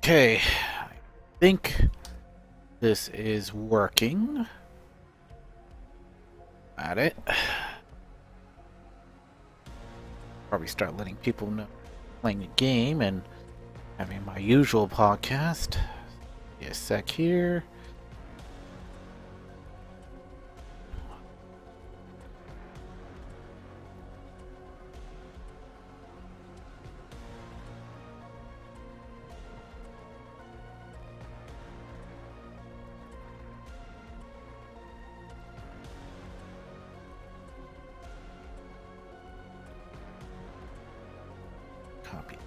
Okay, I think this is working. At it. Probably start letting people know playing the game and having my usual podcast. Be a sec here. Copy.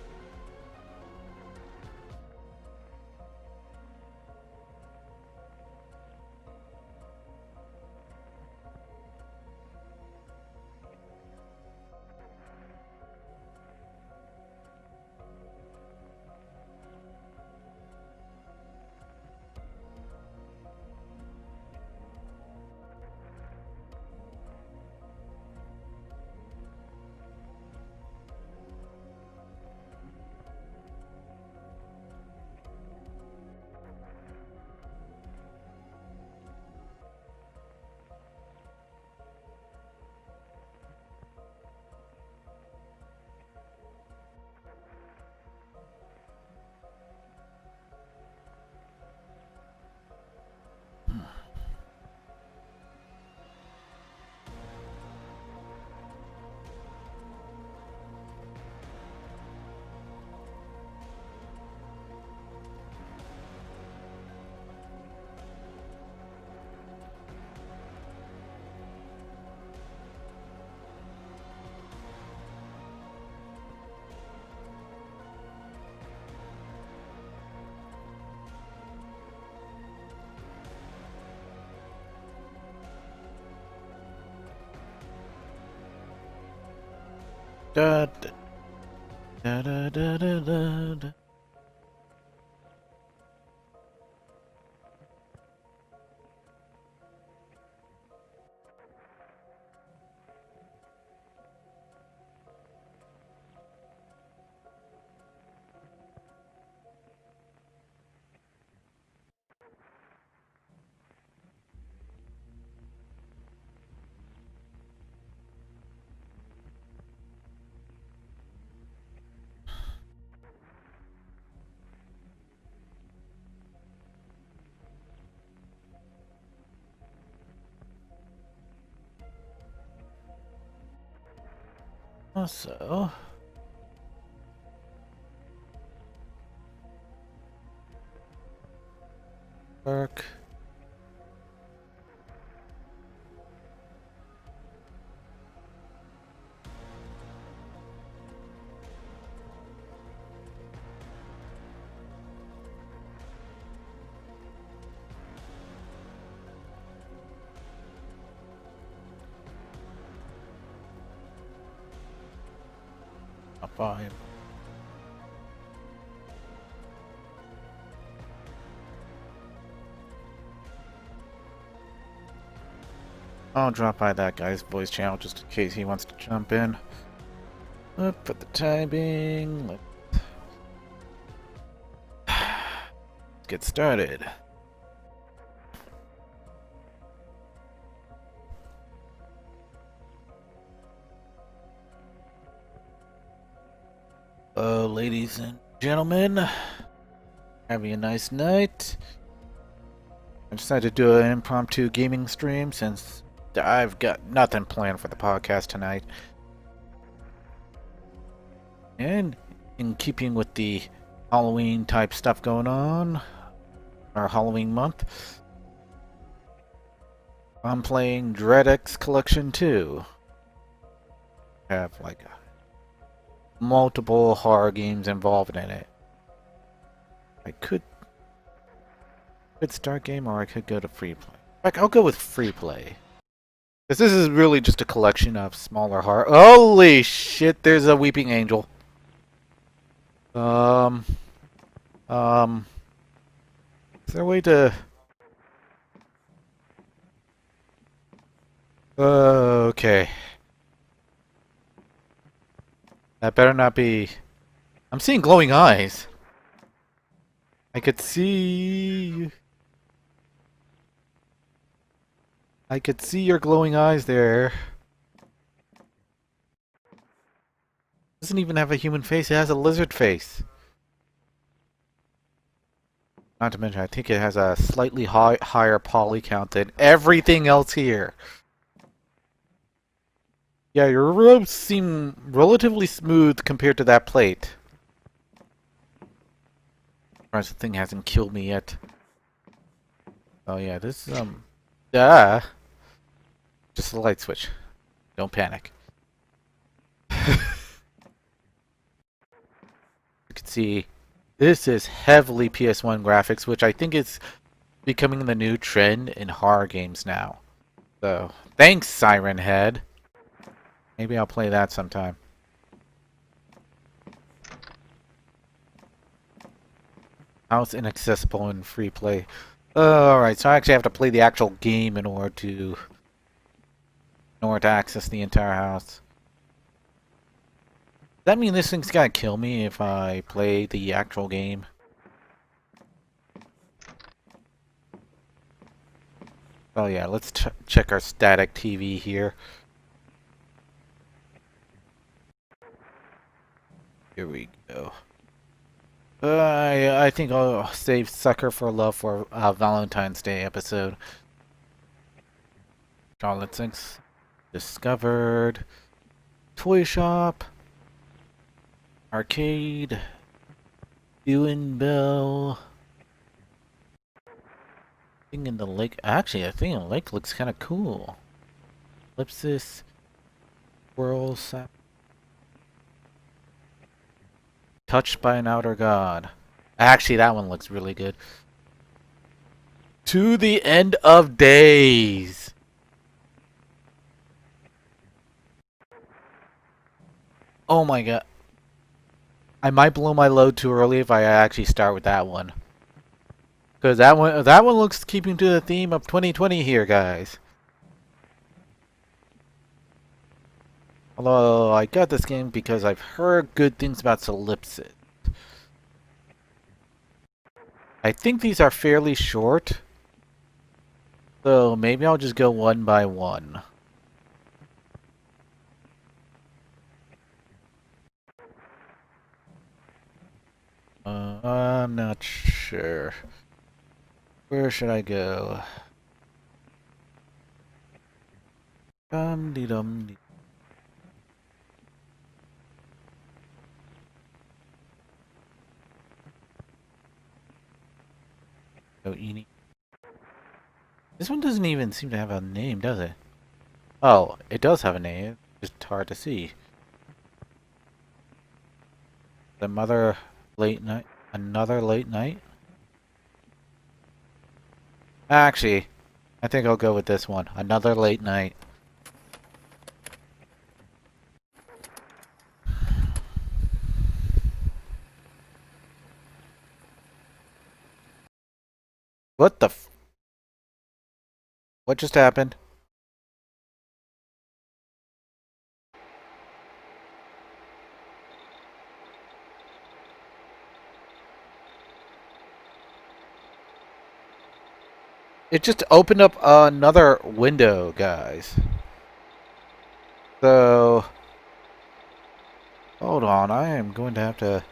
Da, da, da, da, da, da, da. Also, work. Up by him. I'll drop by that guy's voice channel just in case he wants to jump in. Put the timing. Let's get started. Ladies and gentlemen, having a nice night. I decided to do an impromptu gaming stream since I've got nothing planned for the podcast tonight. And in keeping with the Halloween type stuff going on, our Halloween month, I'm playing DreadX Collection 2. Have like multiple horror games involved in it. I could start game or I could go to free play. In fact, I'll go with free play. Because this is really just a collection of smaller horror. Holy shit, there's a weeping angel. Is there a way to... Okay. That better not be... I'm seeing glowing eyes. I could see. I could see your glowing eyes there. Doesn't even have a human face, it has a lizard face. Not to mention, I think it has a slightly higher poly count than everything else here. Yeah, your robes seem relatively smooth compared to that plate. The thing hasn't killed me yet. Oh yeah, this is, just a light switch. Don't panic. You can see, this is heavily PS1 graphics, which I think is becoming the new trend in horror games now. So, thanks, Siren Head. Maybe I'll play that sometime. How it's inaccessible in free play. Alright, so I actually have to play the actual game in order to access the entire house. Does that mean this thing's gonna kill me if I play the actual game? Oh yeah, let's check our static TV here. Here we go. I think I'll save Sucker for Love for Valentine's Day episode. Charlotte Sinks discovered. Toy shop. Arcade. Ewan Bell. Thing in the lake. Actually, I think the lake looks kind of cool. Ellipsis. Whirl. Touched by an outer god. Actually, that one looks really good. To the end of days. Oh my god. I might blow my load too early if I actually start with that one. Because that one looks keeping to the theme of 2020 here, guys. Although I got this game because I've heard good things about Solipsis. I think these are fairly short. So maybe I'll just go one by one. I'm not sure. Where should I go? Dum de dum de. Go Eenie. This one doesn't even seem to have a name, does it? Oh, it does have a name. It's just hard to see. The Mother Late Night. Another Late Night? Actually, I think I'll go with this one. Another Late Night. What the f- What just happened? It just opened up another window, guys. So, hold on. I am going to have to...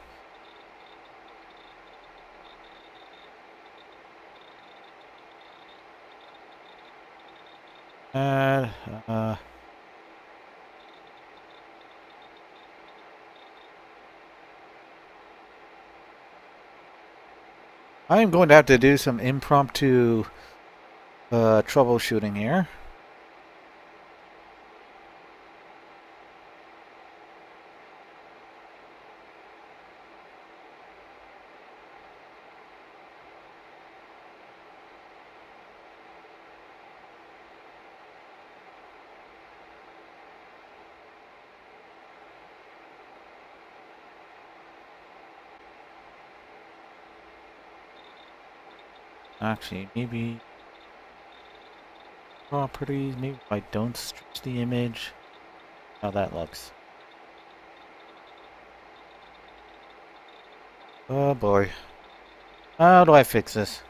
Uh, uh, I am going to have to do some impromptu troubleshooting here. Actually, maybe properties. Maybe if I don't stretch the image, how that looks. Oh boy. How do I fix this?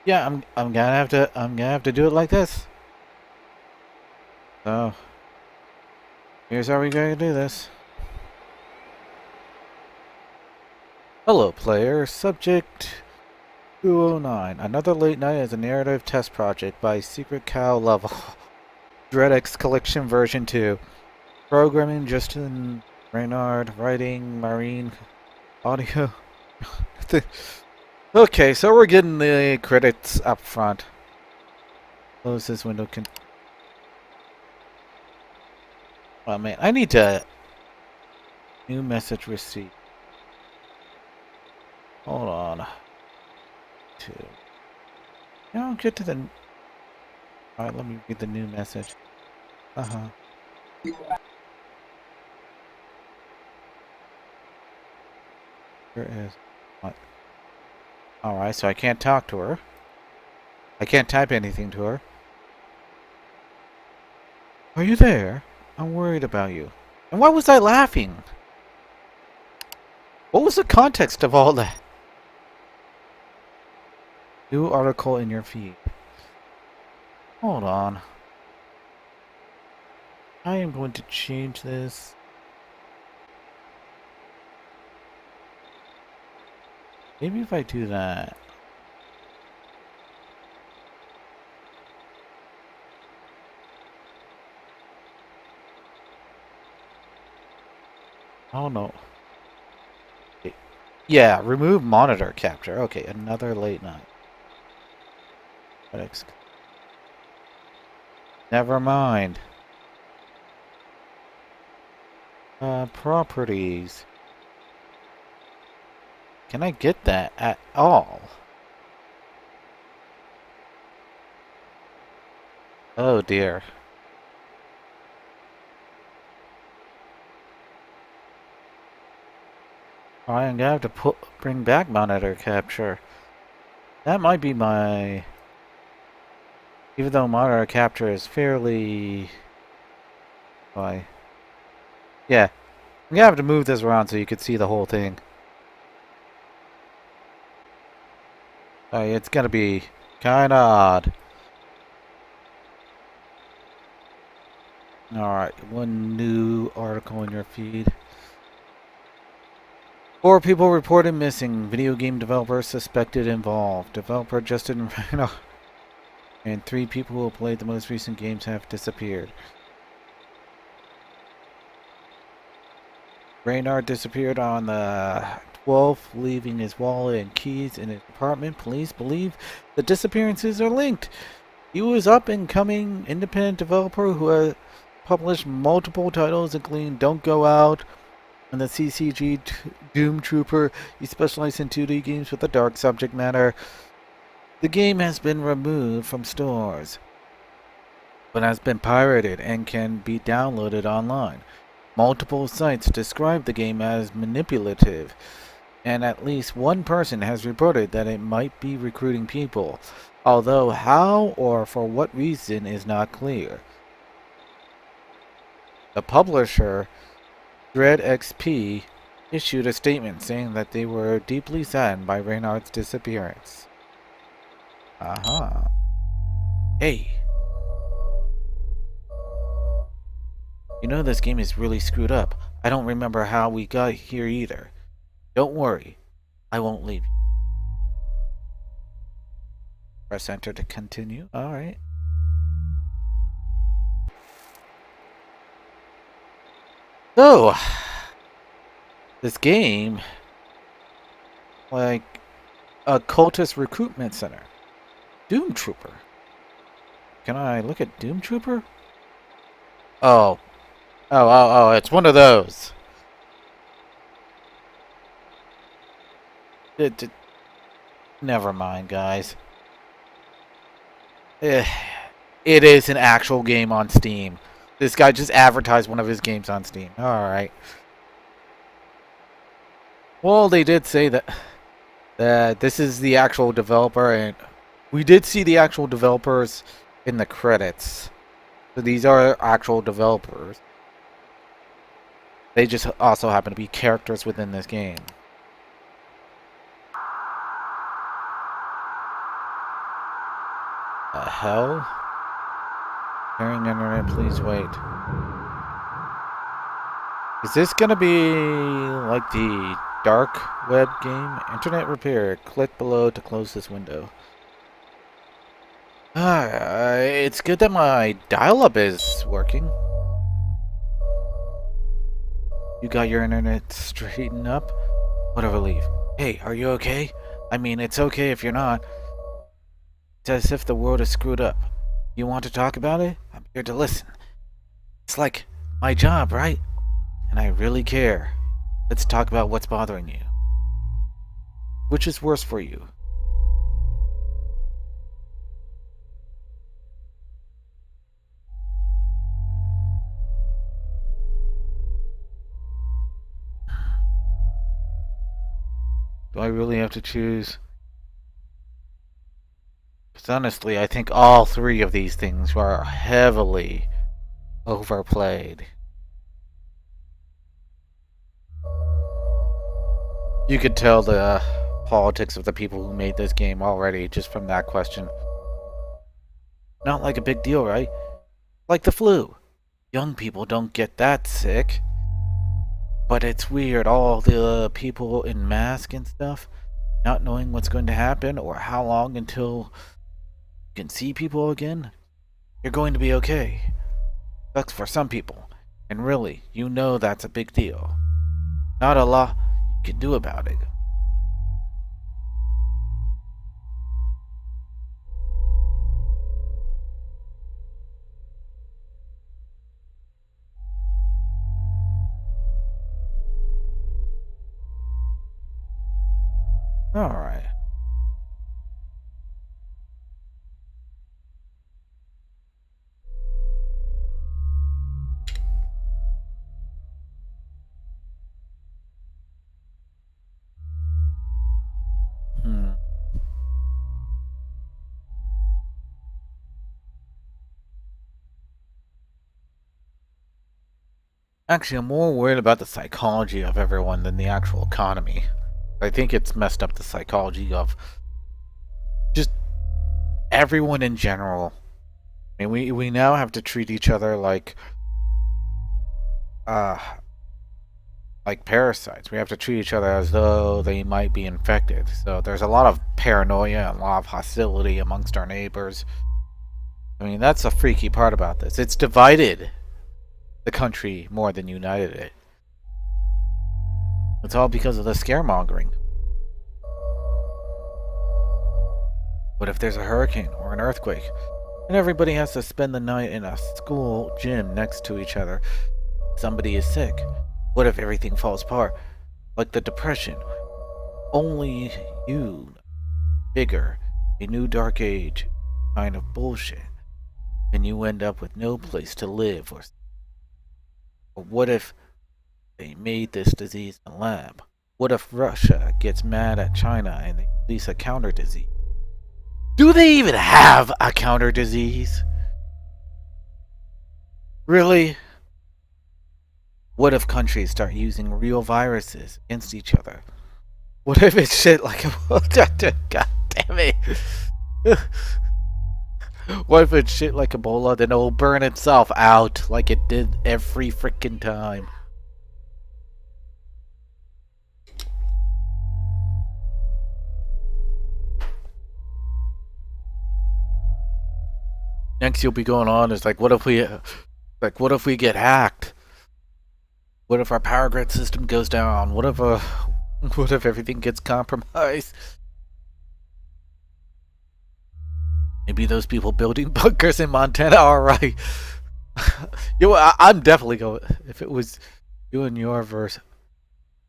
Yeah, I'm gonna have to do it like this. So here's how we're going to do this. Hello, player. Subject 209. Another late night is a narrative test project by Secret Cow Level. DreadX Collection version 2. Programming Justin Reynard. Writing Marine. Audio. Okay, so we're getting the credits up front. Close this window. Oh man, I need to. New message received. Hold on. Two. No, get to the. Alright, let me read the new message. Uh-huh. There is. What? Alright, so I can't talk to her. I can't type anything to her. Are you there? I'm worried about you. And why was I laughing? What was the context of all that? New article in your feed. Hold on. I am going to change this. Maybe if I do that. Oh no. Yeah, remove monitor capture. Okay, another late night. Never mind. Properties. Can I get that at all? Oh dear. I'm gonna have to bring back monitor capture. That might be my... Even though monitor capture is fairly... Why? Yeah. I'm gonna have to move this around so you can see the whole thing. It's gonna be kinda odd. Alright, one new article in your feed. 4 people reported missing. Video game developer suspected involved. Developer Justin Reno and 3 people who played the most recent games have disappeared. Reynard disappeared on the 12th, leaving his wallet and keys in his apartment. Police believe the disappearances are linked. He was up and coming independent developer who has published multiple titles, including Don't Go Out and the CCG Doom Trooper. He specialized in 2D games with a dark subject matter. The game has been removed from stores, but has been pirated and can be downloaded online. Multiple sites describe the game as manipulative, and at least one person has reported that it might be recruiting people, although how or for what reason is not clear. The publisher, DreadXP, issued a statement saying that they were deeply saddened by Reynard's disappearance. Hey. You know this game is really screwed up. I don't remember how we got here either. Don't worry. I won't leave you. Press enter to continue. Alright. So, this game, like a cultist recruitment center. Doom Trooper. Can I look at Doom Trooper? Oh. Oh, it's one of those. Never mind, guys. Eh, it is an actual game on Steam. This guy just advertised one of his games on Steam. Alright. Well, they did say that this is the actual developer, and we did see the actual developers in the credits. So these are actual developers. They just also happen to be characters within this game. The hell? Hearing internet, please wait. Is this gonna be like the dark web game? Internet repair. Click below to close this window. It's good that my dial-up is working. You got your internet straightened up? What a relief. Hey, are you okay? I mean, it's okay if you're not. It's as if the world is screwed up. You want to talk about it? I'm here to listen. It's like my job, right? And I really care. Let's talk about what's bothering you. Which is worse for you? Do I really have to choose? Because honestly, I think all three of these things are heavily overplayed. You could tell the politics of the people who made this game already just from that question. Not like a big deal, right? Like the flu. Young people don't get that sick. But it's weird, all the people in masks and stuff, not knowing what's going to happen or how long until you can see people again. You're going to be okay. Sucks for some people. And really, you know that's a big deal. Not a lot you can do about it. Alright. Actually, I'm more worried about the psychology of everyone than the actual economy. I think it's messed up the psychology of just everyone in general. I mean, we now have to treat each other uh, like parasites. We have to treat each other as though they might be infected. So there's a lot of paranoia and a lot of hostility amongst our neighbors. I mean, that's the freaky part about this. It's divided the country more than united it. It's all because of the scaremongering. What if there's a hurricane or an earthquake, and everybody has to spend the night in a school gym next to each other? Somebody is sick. What if everything falls apart? Like the Depression. Only you. Bigger. A new dark age. Kind of bullshit. And you end up with no place to live. Or what if they made this disease in a lab? What if Russia gets mad at China and they release a counter disease? Do they even have a counter disease? Really? What if countries start using real viruses against each other? What if it's shit like a... God damn it. What if it's shit like Ebola, then it'll burn itself out like it did every freaking time? Next you'll be going on is like, what if we get hacked? What if our power grid system goes down? What if everything gets compromised? Maybe those people building bunkers in Montana are right. I'm definitely going. If it was you and your versus,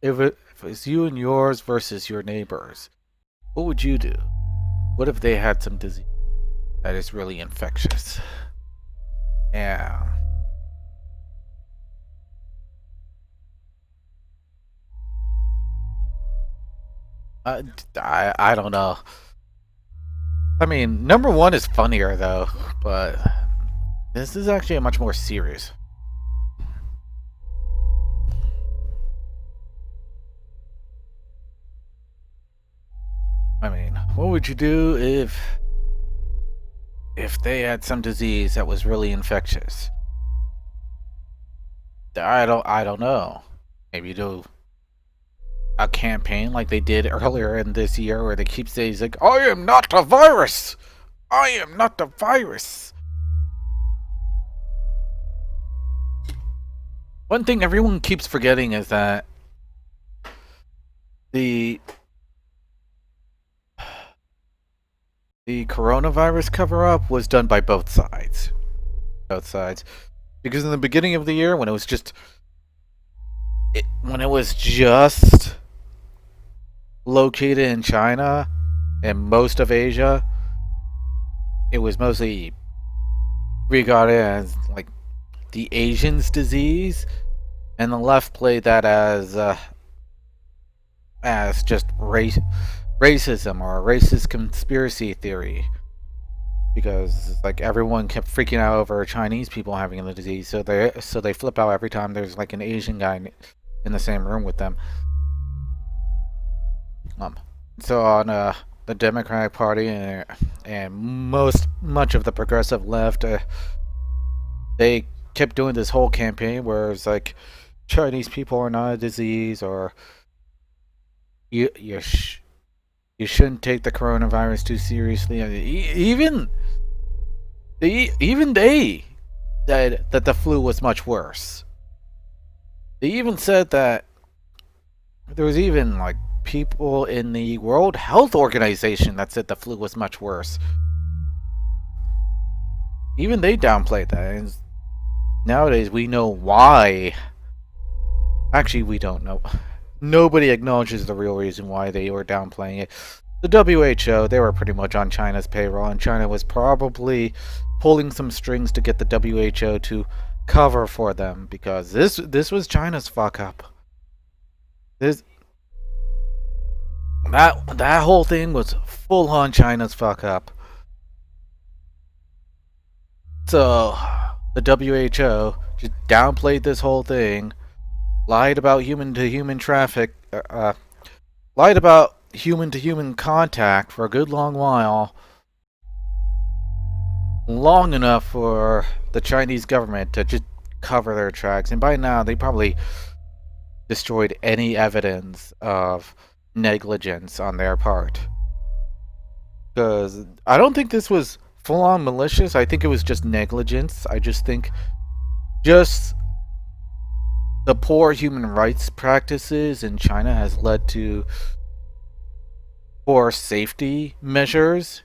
if it was you and yours versus your neighbors, what would you do? What if they had some disease? that is really infectious. Yeah. I don't know. I mean, number one is funnier though, but this is actually a much more serious. I mean, what would you do if they had some disease that was really infectious? I don't know. Maybe do a campaign like they did earlier in this year where they keep saying like, I am not a virus! I am not a virus! One thing everyone keeps forgetting is that the coronavirus cover-up was done by both sides. Both sides. Because in the beginning of the year, when it was just located in China and most of Asia, it was mostly regarded as like the Asians' disease, and the left played that as just racism or a racist conspiracy theory, because like everyone kept freaking out over Chinese people having the disease, so they flip out every time there's like an Asian guy in the same room with them. So on the Democratic Party and much of the progressive left, they kept doing this whole campaign where it's like Chinese people are not a disease, or you shouldn't take the coronavirus too seriously. Even they said that the flu was much worse. They even said that there was even like people in the World Health Organization that said the flu was much worse. Even they downplayed that. And nowadays we know why. Actually, we don't know. Nobody acknowledges the real reason why they were downplaying it. The WHO, they were pretty much on China's payroll, and China was probably pulling some strings to get the WHO to cover for them, because this was China's fuck up. That whole thing was full on China's fuck up. So the WHO just downplayed this whole thing, lied about human-to-human traffic, lied about human-to-human contact for a good long while, long enough for the Chinese government to just cover their tracks, and by now they probably destroyed any evidence of negligence on their part. Because I don't think this was full-on malicious, I think it was just negligence. I just think just the poor human rights practices in China has led to poor safety measures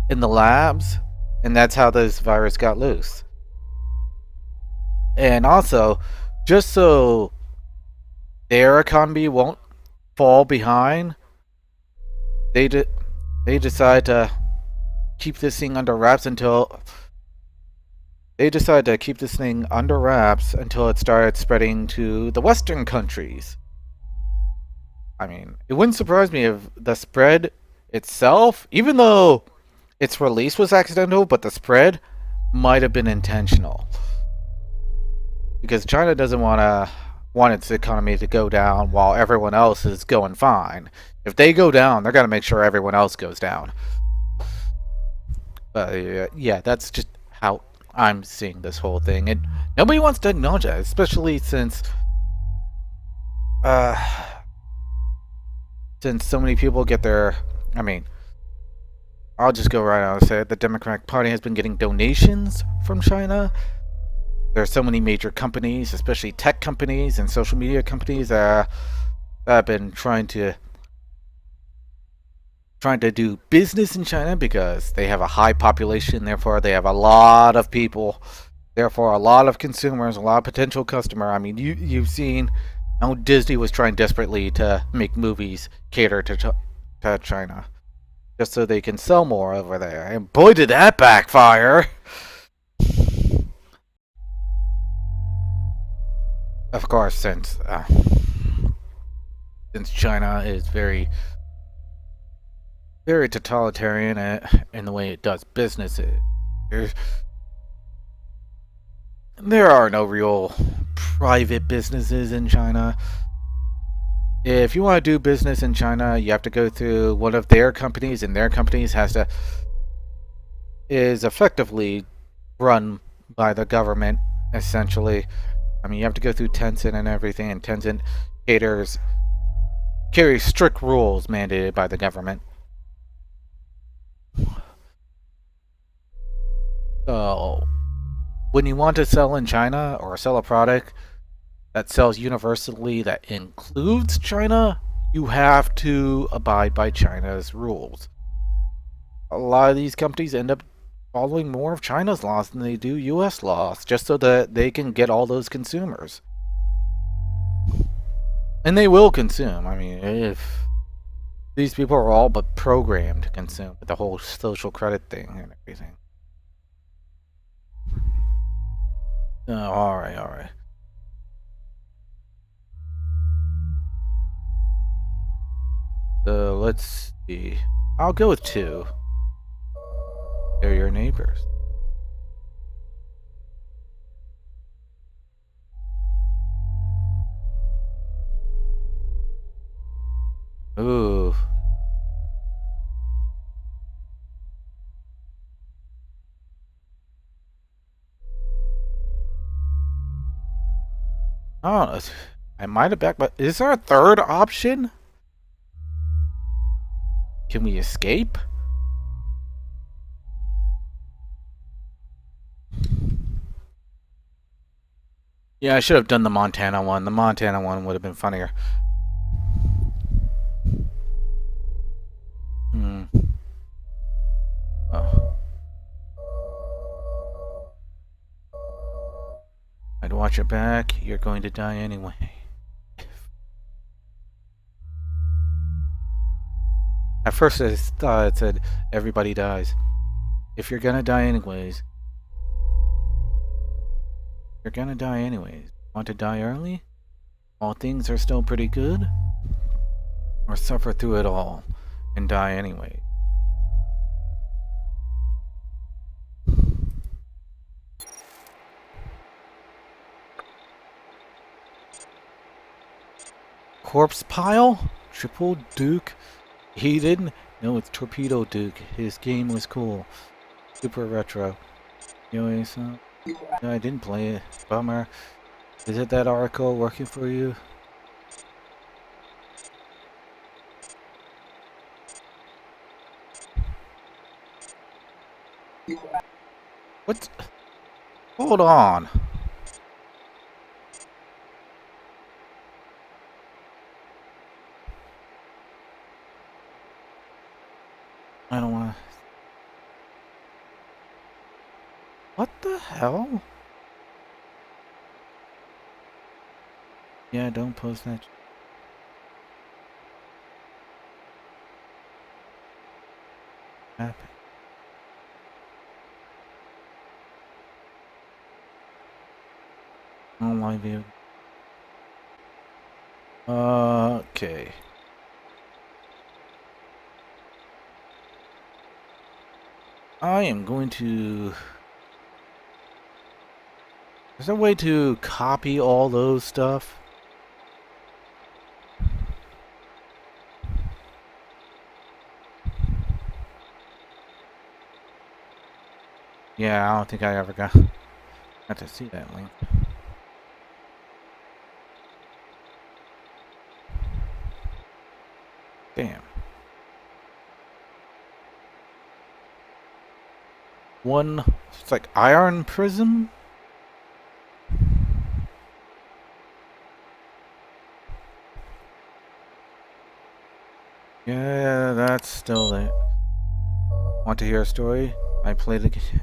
in the labs, and that's how this virus got loose. And also, just so their economy won't fall behind, they decide to keep this thing under wraps until it started spreading to the Western countries. I mean, it wouldn't surprise me if the spread itself, even though its release was accidental, but the spread might have been intentional. Because China doesn't want its economy to go down while everyone else is going fine. If they go down, they're going to make sure everyone else goes down. But yeah, that's just how I'm seeing this whole thing. And nobody wants to acknowledge that, especially since so many people get their... I mean, I'll just go right out and say it. The Democratic Party has been getting donations from China. There are so many major companies, especially tech companies and social media companies, that have been trying to do business in China because they have a high population, therefore they have a lot of people, therefore a lot of consumers, a lot of potential customer. I mean, you've seen how Disney was trying desperately to make movies cater to China. just so they can sell more over there. And boy, did that backfire! Of course, since China is very, very totalitarian in the way it does business, there are no real private businesses in China. If you want to do business in China, you have to go through one of their companies, and their companies is effectively run by the government, essentially. I mean, you have to go through Tencent and everything, and Tencent carries strict rules mandated by the government. So, when you want to sell in China or sell a product that sells universally that includes China, you have to abide by China's rules. A lot of these companies end up following more of China's laws than they do US laws, just so that they can get all those consumers. And they will consume. I mean, if these people are all but programmed to consume with the whole social credit thing and everything. Alright. So let's see. I'll go with 2. They're your neighbors. Ooh. Oh, I might have backed, but is there a third option? Can we escape? Yeah, I should have done the Montana one. The Montana one would have been funnier. Oh. I'd watch your back. You're going to die anyway. At first I thought it said everybody dies. If you're gonna die anyways, you're gonna die anyways. Want to die early? While things are still pretty good? Or suffer through it all and die anyway? Corpse pile? Triple Duke? Eden? No, it's Torpedo Duke. His game was cool. Super retro. Anyway, so no, I didn't play it. Bummer. Is it that article working for you? What? Hold on. I don't wanna... What the hell? Yeah, don't post that. Happen. Online view. Okay. I am going to... Is there a way to copy all those stuff? Yeah, I don't think I ever got to see that link. Damn. One, it's like iron prism? Yeah, that's still it. Want to hear a story? I played the game.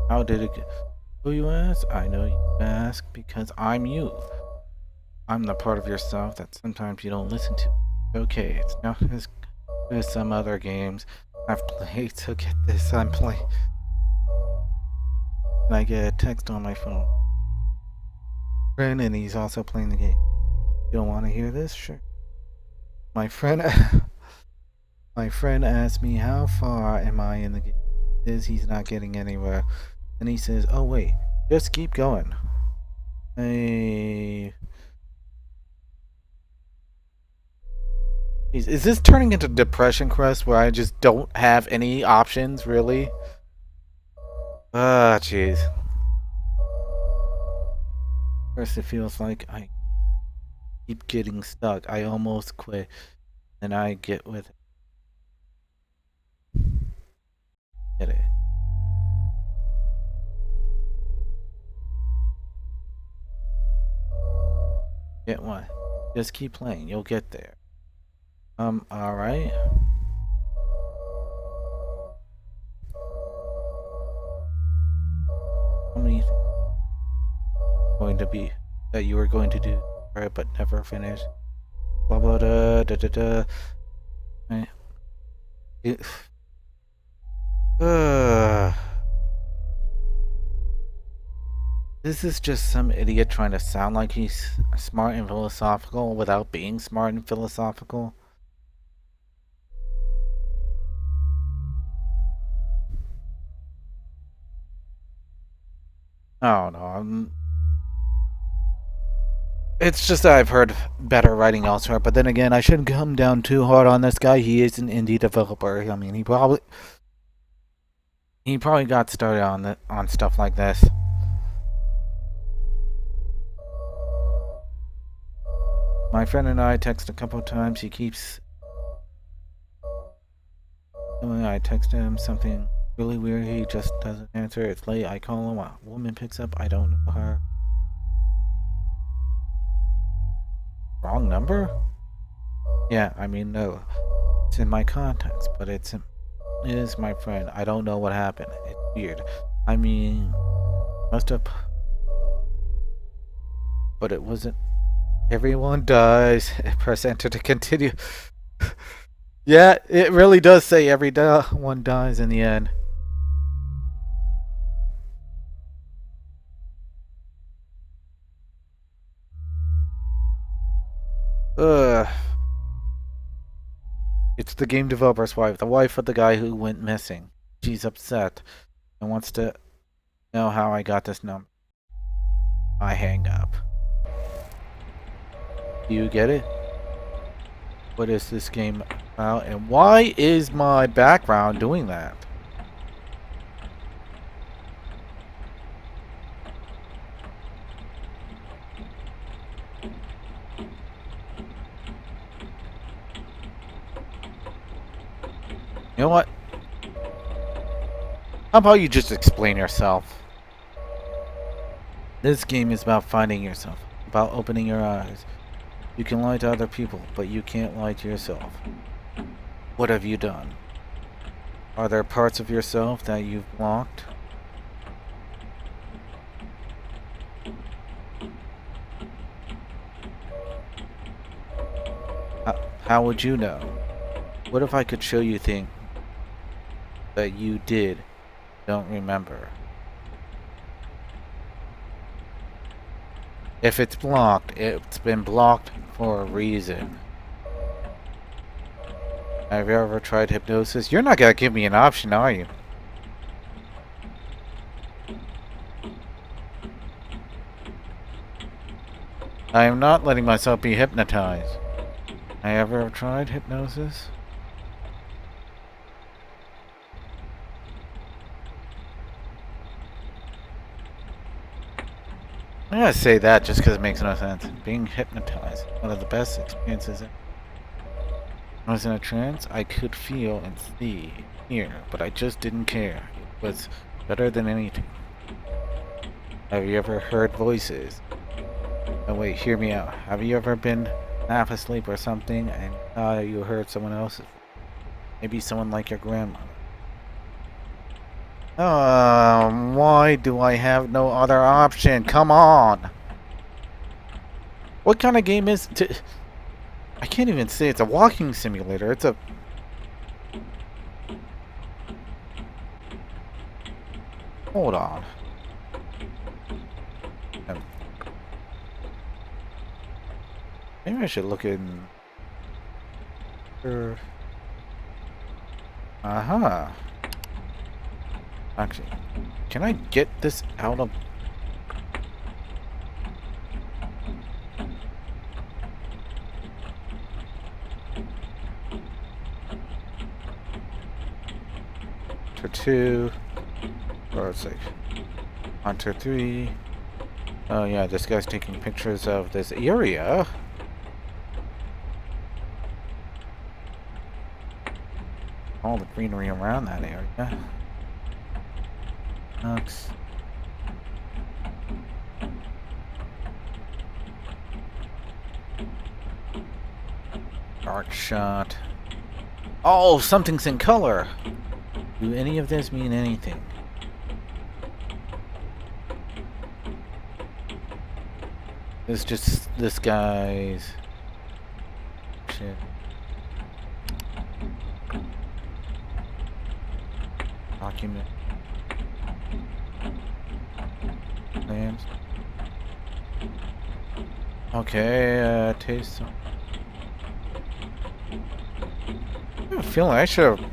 How did it get? Who you ask? I know you ask because I'm you. I'm the part of yourself that sometimes you don't listen to. Okay, it's not as good as some other games. I've played, so get this, I'm playing. And I get a text on my phone. Friend, and he's also playing the game. You don't want to hear this? Sure. My friend my friend asked me how far am I in the game. He's not getting anywhere. And he says, oh wait, just keep going. Hey. Is this turning into Depression Quest where I just don't have any options, really? Ah, jeez. First it feels like I keep getting stuck. I almost quit. And I get with it. Get it. Get one. Just keep playing. You'll get there. Alright. How many things going to be that you were going to do, right, but never finish? Blah blah da da da da. Right. This is just some idiot trying to sound like he's smart and philosophical without being smart and philosophical. I don't know. It's just that I've heard better writing elsewhere, but then again, I shouldn't come down too hard on this guy. He is an indie developer. I mean, he probably got started on stuff like this. My friend and I text a couple times. He keeps. When I text him something really weird, he just doesn't answer. It's late. I call him. A woman picks up. I don't know her. Wrong number? Yeah, I mean, no. It's in my contacts, but it is my friend. I don't know what happened. It's weird. I mean, must have. But it wasn't. Everyone dies. Press enter to continue. Yeah, it really does say everyone dies in the end. Ugh. It's the game developer's wife, the wife of the guy who went missing. She's upset and wants to know how I got this number. I hang up. Do you get it? What is this game about? And why is my background doing that? You know what? How about you just explain yourself? This game is about finding yourself, about opening your eyes. You can lie to other people, but you can't lie to yourself. What have you done? Are there parts of yourself that you've blocked? How would you know? What if I could show you things that you don't remember? If it's blocked, it's been blocked for a reason. Have you ever tried hypnosis? You're not gonna give me an option, are you? I am not letting myself be hypnotized. Have you ever tried hypnosis? I'm gonna say that just because it makes no sense. Being hypnotized, one of the best experiences. I was in a trance. I could feel and see, hear, but I just didn't care. It was better than anything. Have you ever heard voices? Oh wait, hear me out. Have you ever been half asleep or something and you heard someone else's? Maybe someone like your grandmother. Why do I have no other option? Come on! What kind of game is it? I can't even say it's a walking simulator. It's a... Hold on. Maybe I should look in. Uh-huh. Actually, can I get this out of... Hunter 2. Or let's see. Hunter 3. Oh yeah, this guy's taking pictures of this area. All the greenery around that area. Looks. Dark shot. Oh, something's in color. Do any of this mean anything? It's just this guy's shit. Document. Plans. Okay, taste some. I have a feeling I should have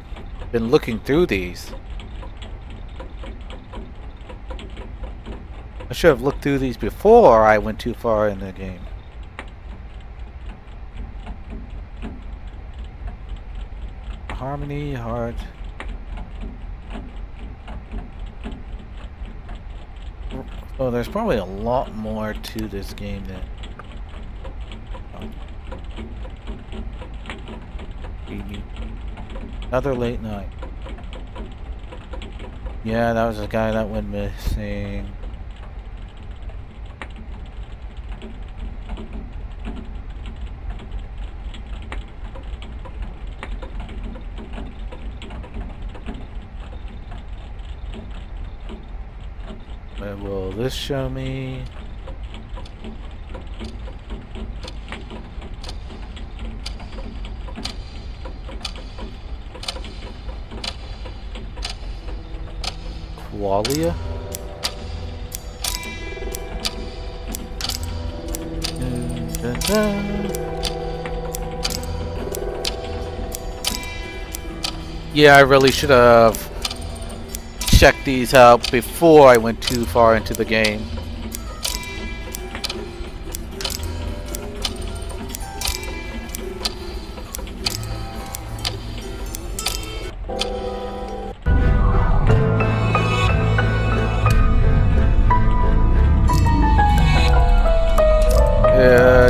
been looking through these. I should have looked through these before I went too far in the game. Harmony, hard. Oh, there's probably a lot more to this game than... Another late night. Yeah, that was the guy that went missing. What will this show me? Qualia? Dun, dun, dun. Yeah, I really should have checked these out before I went too far into the game.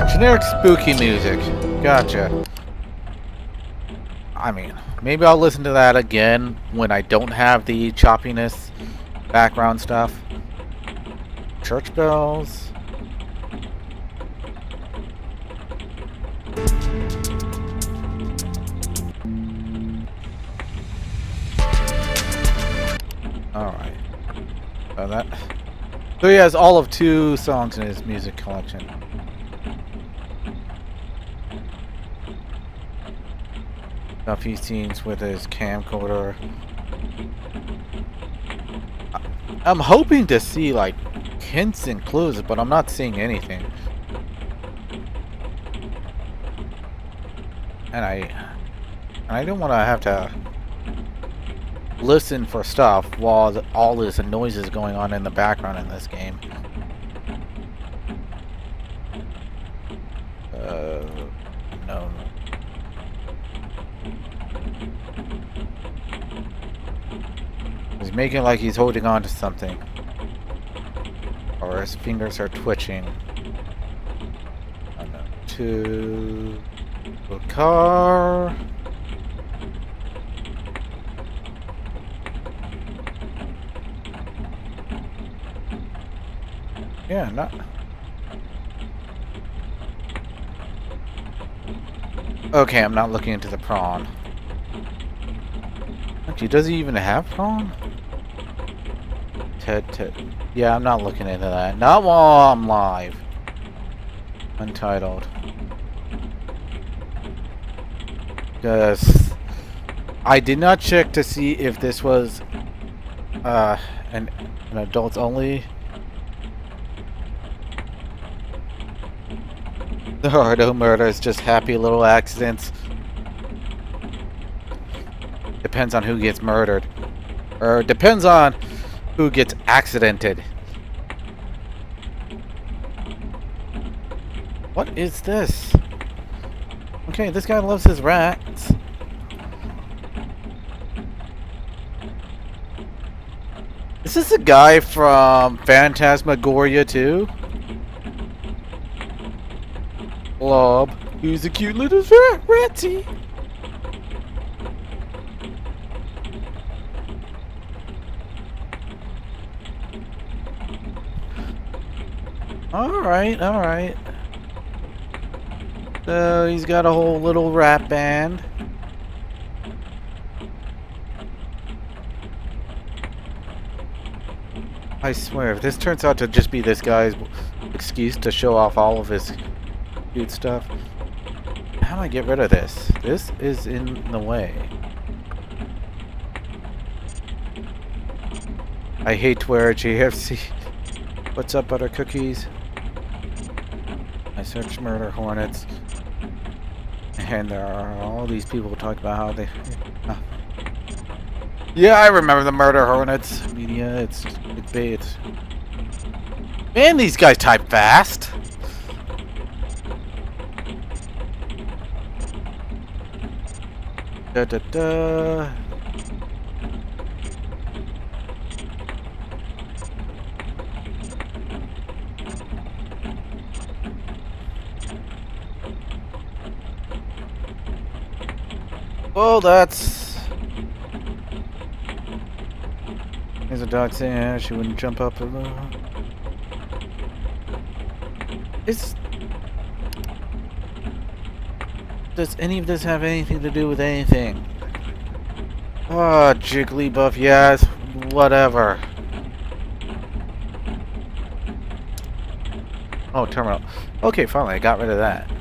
Generic spooky music. Gotcha. I mean, maybe I'll listen to that again when I don't have the choppiness background stuff. Church bells. Alright. So he has all of 2 songs in his music collection. Stuff he sees with his camcorder. I'm hoping to see like hints and clues, but I'm not seeing anything. And I don't want to have to listen for stuff while all this noise is going on in the background in this game. No. He's making like he's holding on to something. Or his fingers are twitching. To a car. Yeah, not. Okay, I'm not looking into the prawn. Actually, does he even have prawn? Ted. Yeah, I'm not looking into that. Not while I'm live. Untitled. Because I did not check to see if this was and adults only. There are no murders, just happy little accidents. Depends on who gets murdered. Or depends on who gets accidented. What is this? Okay, this guy loves his rats. Is this a guy from Phantasmagoria 2? Blob. He's a cute little ratty. Alright, alright. So he's got a whole little rat band. I swear, if this turns out to just be this guy's excuse to show off all of his cute stuff, how do I get rid of this? This is in the way. I hate to wear a GFC. What's up, butter cookies? I searched murder hornets, and there are all these people talking about how they. Yeah, I remember the murder hornets. Media, it's clickbait. Man, these guys type fast. Da da da. Well, that's. There's a dog saying yeah, she wouldn't jump up. It's. Does any of this have anything to do with anything? Oh, Jigglypuff, yes, whatever. Oh, terminal. Okay, finally, I got rid of that.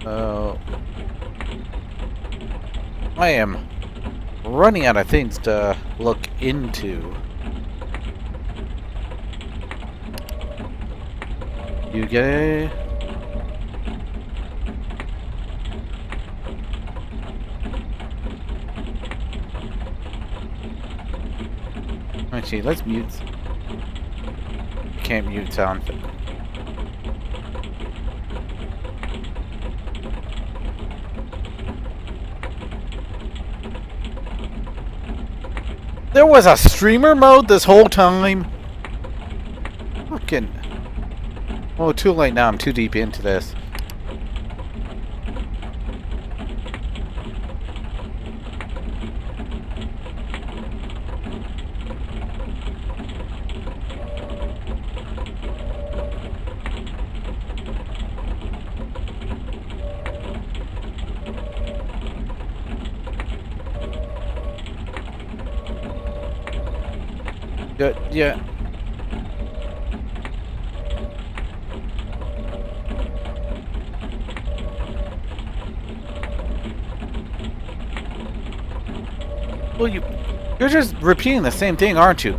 Oh. I am running out of things to look into. You gay? Actually, let's mute. Can't mute sound. There was a streamer mode this whole time? Fucking. Oh, too late now. I'm too deep into this. Yeah. Well, you're just repeating the same thing, aren't you?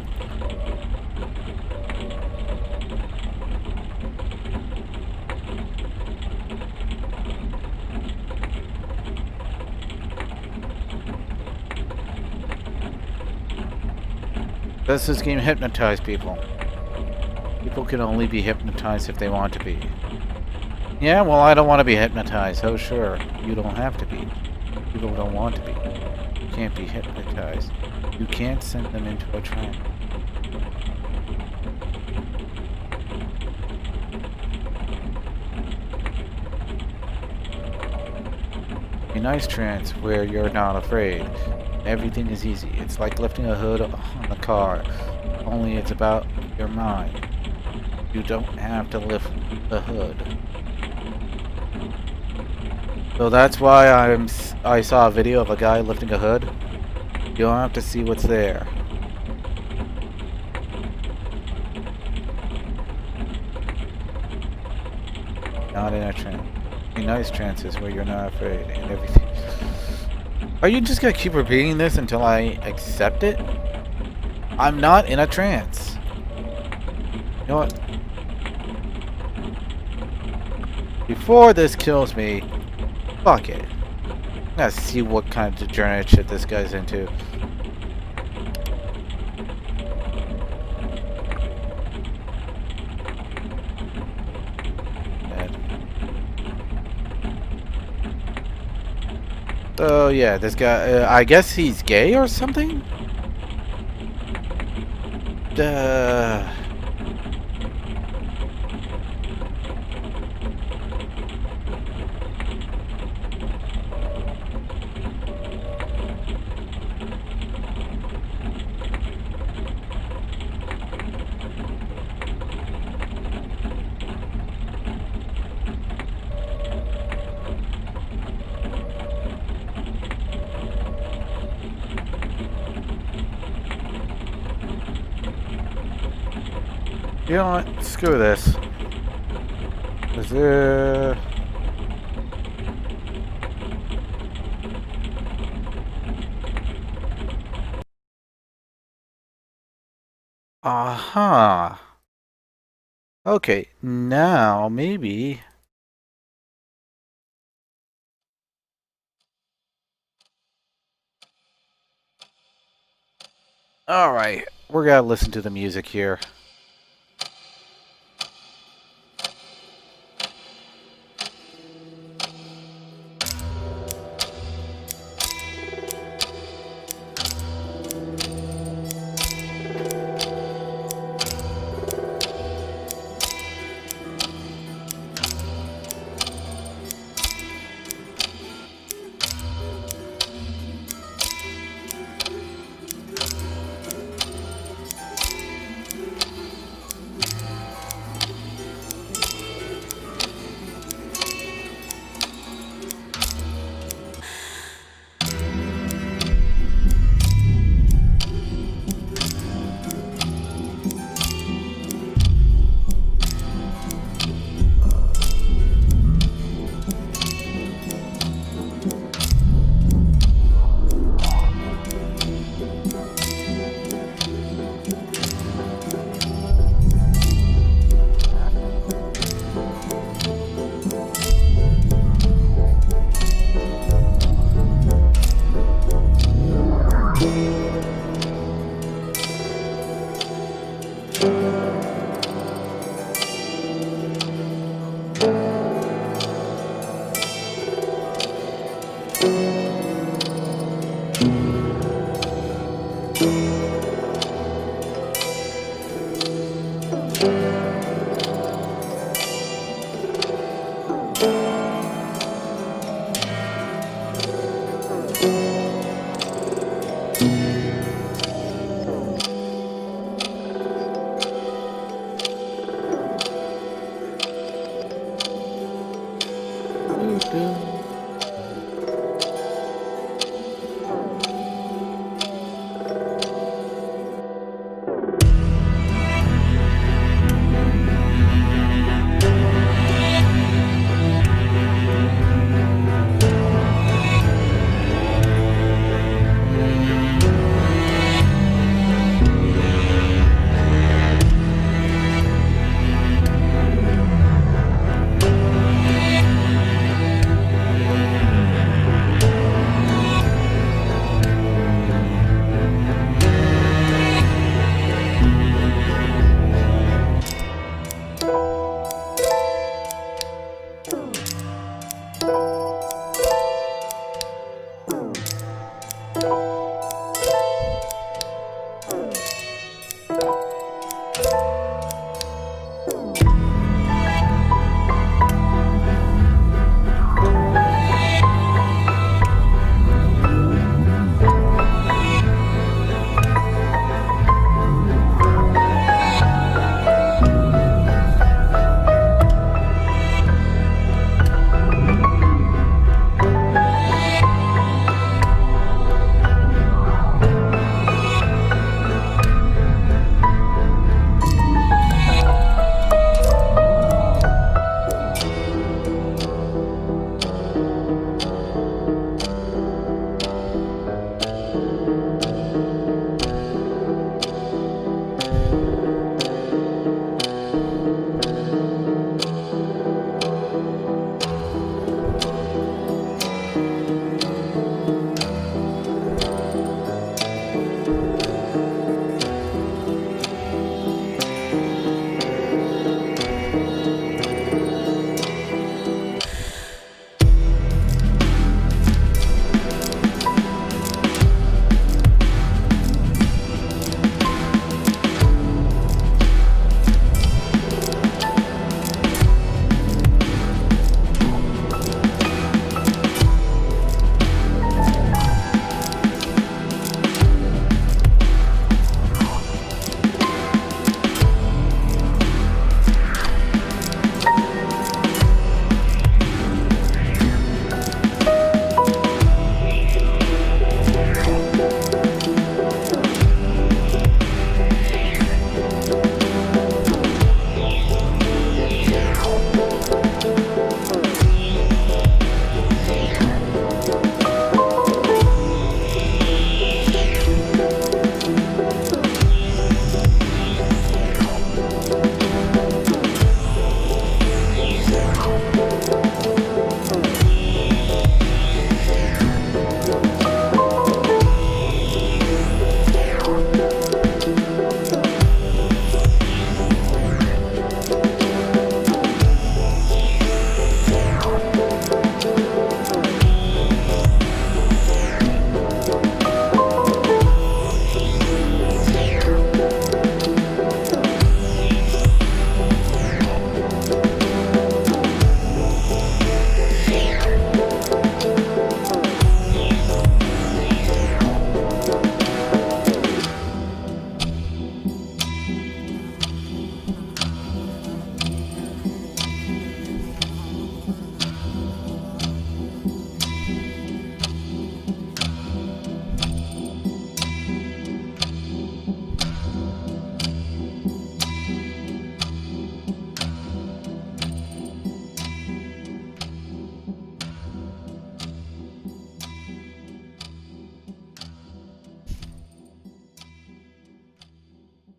Does this game hypnotize people? People can only be hypnotized if they want to be. Yeah, well, I don't want to be hypnotized. Oh, sure. You don't have to be. People don't want to be. You can't be hypnotized. You can't send them into a trance. A nice trance where you're not afraid. Everything is easy. It's like lifting a hood on the car. Only it's about your mind. You don't have to lift the hood. So that's why I saw a video of a guy lifting a hood. You don't have to see what's there. You don't not in a trance. Nice trances where you're not afraid and everything. Are you just gonna keep repeating this until I accept it? I'm not in a trance. You know what? Before this kills me, fuck it. I gotta see what kind of degenerate shit this guy's into. Oh yeah, this guy, I guess he's gay or something? You know what? Screw this. Is there... Uh-huh. Okay, now maybe... Alright, we're gonna listen to the music here.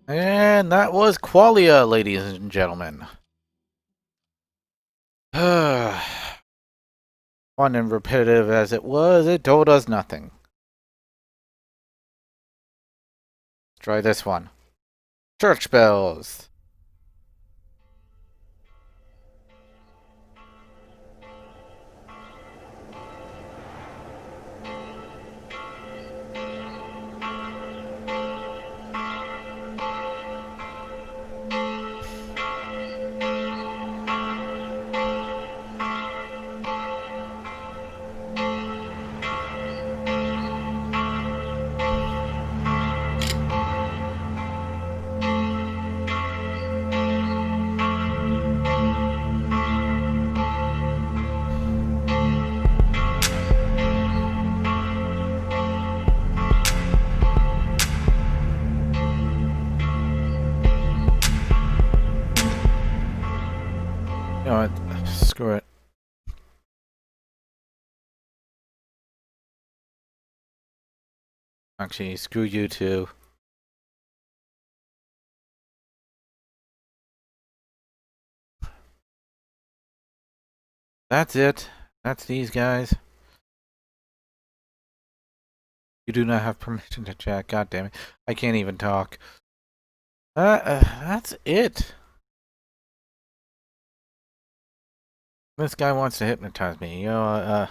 And that was Qualia, ladies and gentlemen. Fun and repetitive as it was, it told us nothing. Let's try this one. Church bells. You know what? Screw it. Actually, screw you too. That's it. That's these guys. You do not have permission to chat. God damn it. I can't even talk. That's it. This guy wants to hypnotize me. You know,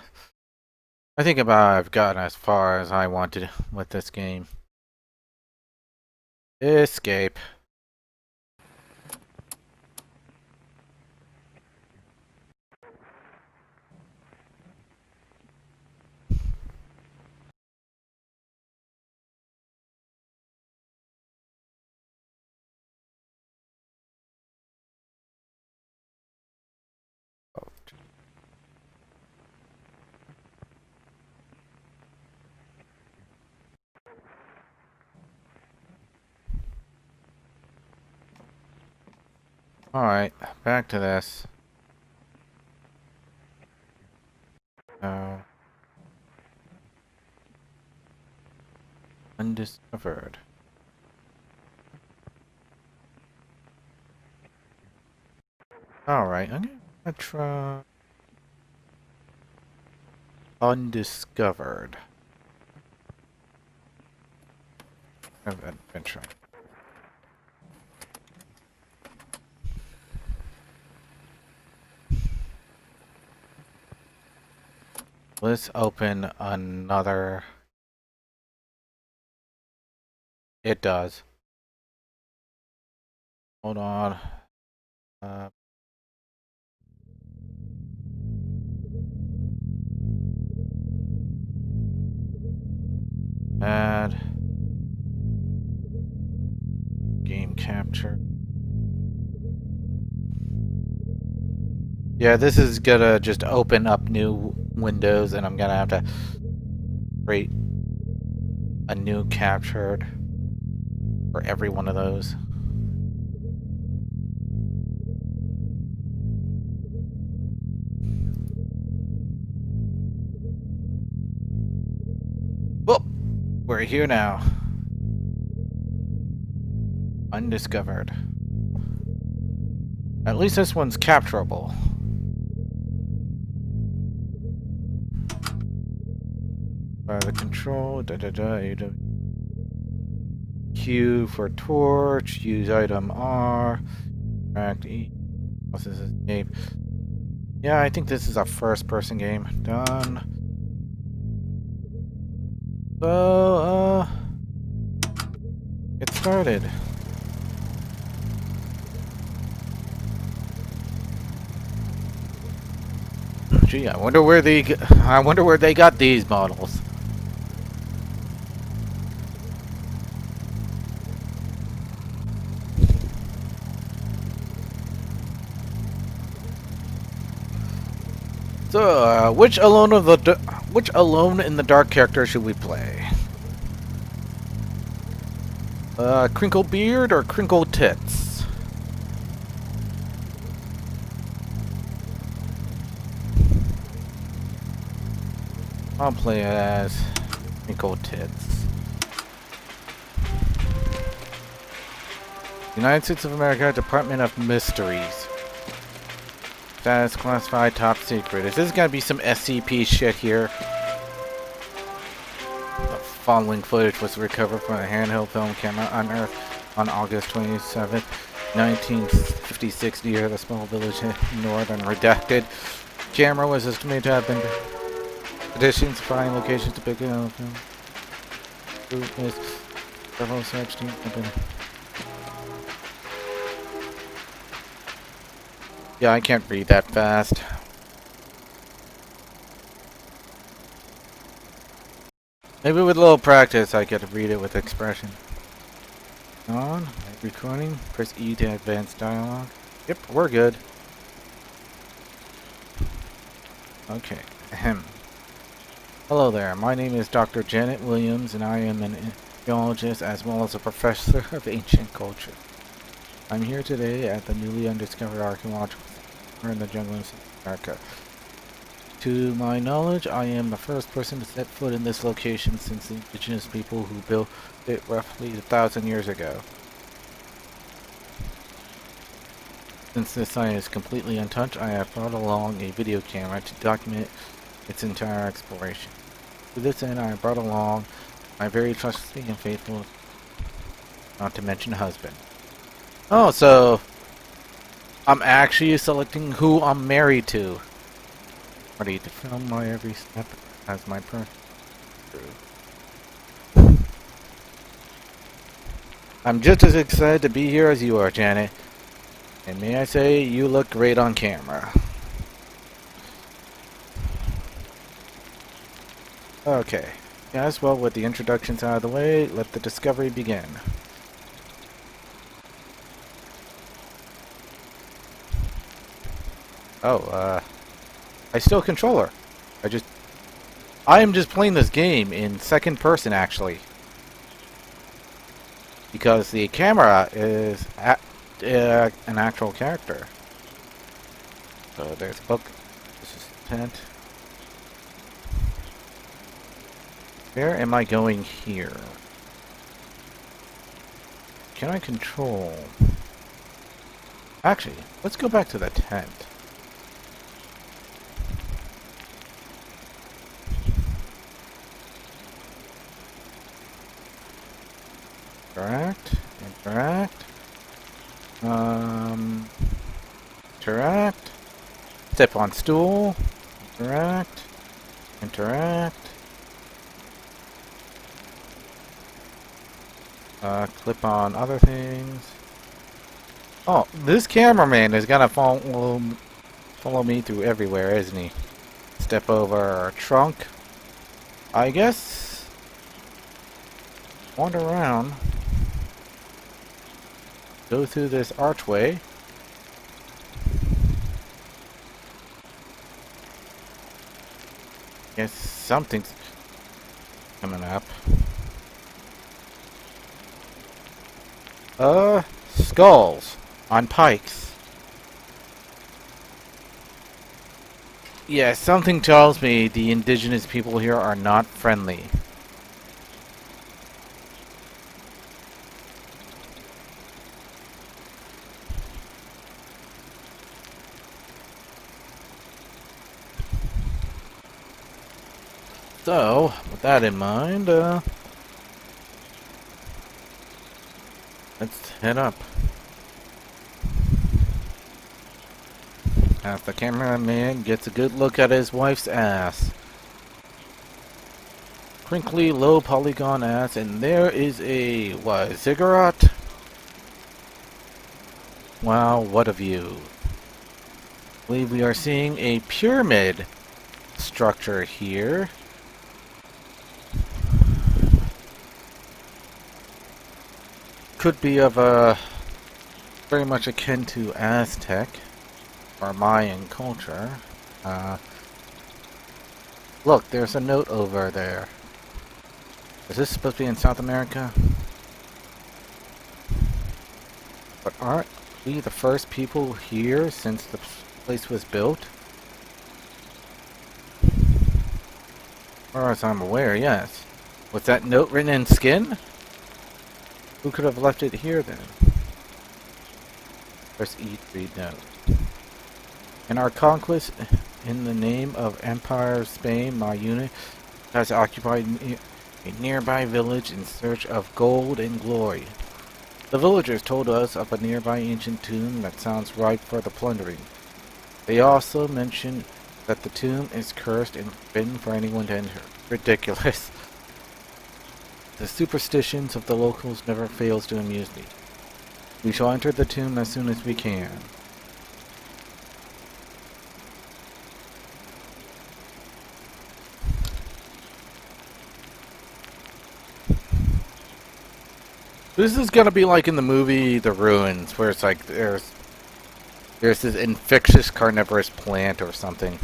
I think about I've gotten as far as I wanted with this game. Escape. Alright, back to this. Undiscovered. Alright, I'm gonna try... Undiscovered. Adventure. Let's open another... It does. Hold on. Add. Game capture. Yeah, this is gonna just open up new windows and I'm gonna have to create a new captured for every one of those. Whoop! We're here now. Undiscovered. At least this one's capturable. By the control, Q for torch, use item R, interact E, what's this, escape. Yeah, I think this is a first person game. Done. So, get started. Gee, I wonder where they got these models. So, which Alone in the Dark character should we play? Crinkle Beard or Crinkle Tits? I'll play as Crinkle Tits. United States of America, Department of Mysteries. Status classified, top secret. Is this gonna be some SCP shit here? The following footage was recovered from a handheld film camera unearthed on August 27th, 1956 near the small village north and redacted. Camera was estimated to have been additions finding locations to pick up. Several such teams have been. Yeah, I can't read that fast. Maybe with a little practice I could read it with expression. On, recording, press E to advance dialogue. Yep, we're good. Okay, ahem. Hello there, my name is Dr. Janet Williams and I am an archaeologist as well as a professor of ancient culture. I'm here today at the newly undiscovered archaeological center in the jungle of South America. To my knowledge, I am the first person to set foot in this location since the indigenous people who built it roughly 1,000 years ago. Since this site is completely untouched, I have brought along a video camera to document its entire exploration. To this end, I have brought along my very trusty and faithful, not to mention husband. Oh, so I'm actually selecting who I'm married to. Ready to film my every step as my person. I'm just as excited to be here as you are, Janet. And may I say, you look great on camera. Okay. Yes, well, with the introductions out of the way, let the discovery begin. Oh, I still control her. I am just playing this game in second person, actually. Because the camera is an actual character. So there's a book. This is tent. Where am I going here? Can I control? Actually, let's go back to the tent. Interact. Interact. Step on stool. Interact. Clip on other things. Oh, this cameraman is gonna follow me through everywhere, isn't he? Step over trunk. I guess. Wander around. Go through this archway. Guess something's coming up. Skulls on pikes. Yeah, something tells me the indigenous people here are not friendly. So, with that in mind, let's head up. As the cameraman gets a good look at his wife's ass. Crinkly, low polygon ass, and there is a, what, ziggurat? Wow, what a view. I believe we are seeing a pyramid structure here. Could be of a very much akin to Aztec or Mayan culture. Look, there's a note over there. Is this supposed to be in South America? But aren't we the first people here since the place was built? As far as I'm aware, yes. Was that note written in skin? Who could have left it here then? Press E to read note. In our conquest, in the name of Empire of Spain, my unit has occupied a nearby village in search of gold and glory. The villagers told us of a nearby ancient tomb that sounds ripe for the plundering. They also mentioned that the tomb is cursed and forbidden for anyone to enter. Ridiculous. The superstitions of the locals never fails to amuse me. We shall enter the tomb as soon as we can. This is gonna be like in the movie The Ruins, where it's like there's this infectious carnivorous plant or something.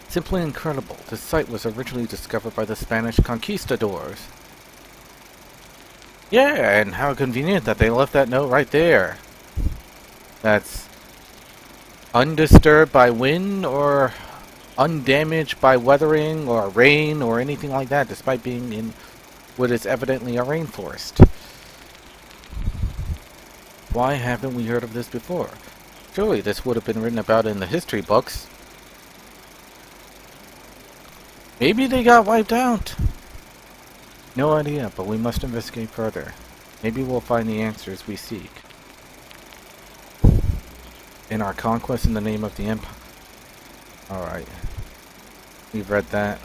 Simply incredible. This site was originally discovered by the Spanish conquistadors. Yeah, and how convenient that they left that note right there. That's undisturbed by wind or undamaged by weathering or rain or anything like that, despite being in what is evidently a rainforest. Why haven't we heard of this before? Surely this would have been written about in the history books. Maybe they got wiped out. No idea, but we must investigate further. Maybe we'll find the answers we seek. In our conquest in the name of the Empire. Alright. We've read that.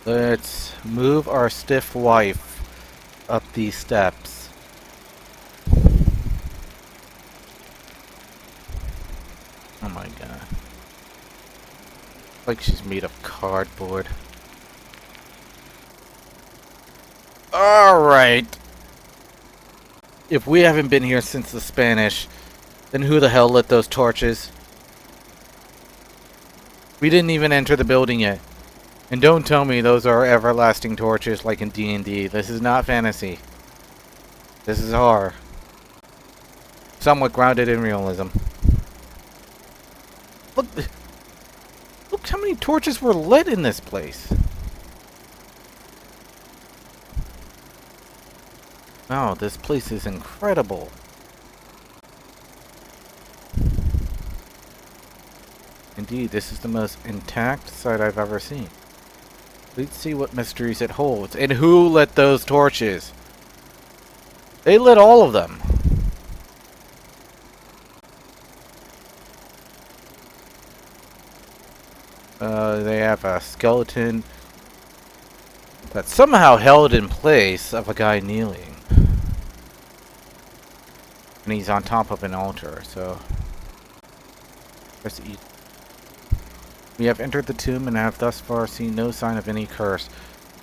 Let's move our stiff wife up these steps. Oh my god. Like she's made of cardboard. Alright. If we haven't been here since the Spanish, then who the hell lit those torches? We didn't even enter the building yet. And don't tell me those are everlasting torches like in D&D. This is not fantasy. This is horror. Somewhat grounded in realism. Look how many torches were lit in this place. Wow, this place is incredible. Indeed, this is the most intact site I've ever seen. Let's see what mysteries it holds. And who lit those torches? They lit all of them. They have a skeleton that's somehow held in place of a guy kneeling. And he's on top of an altar, so... Let's eat. We have entered the tomb and have thus far seen no sign of any curse.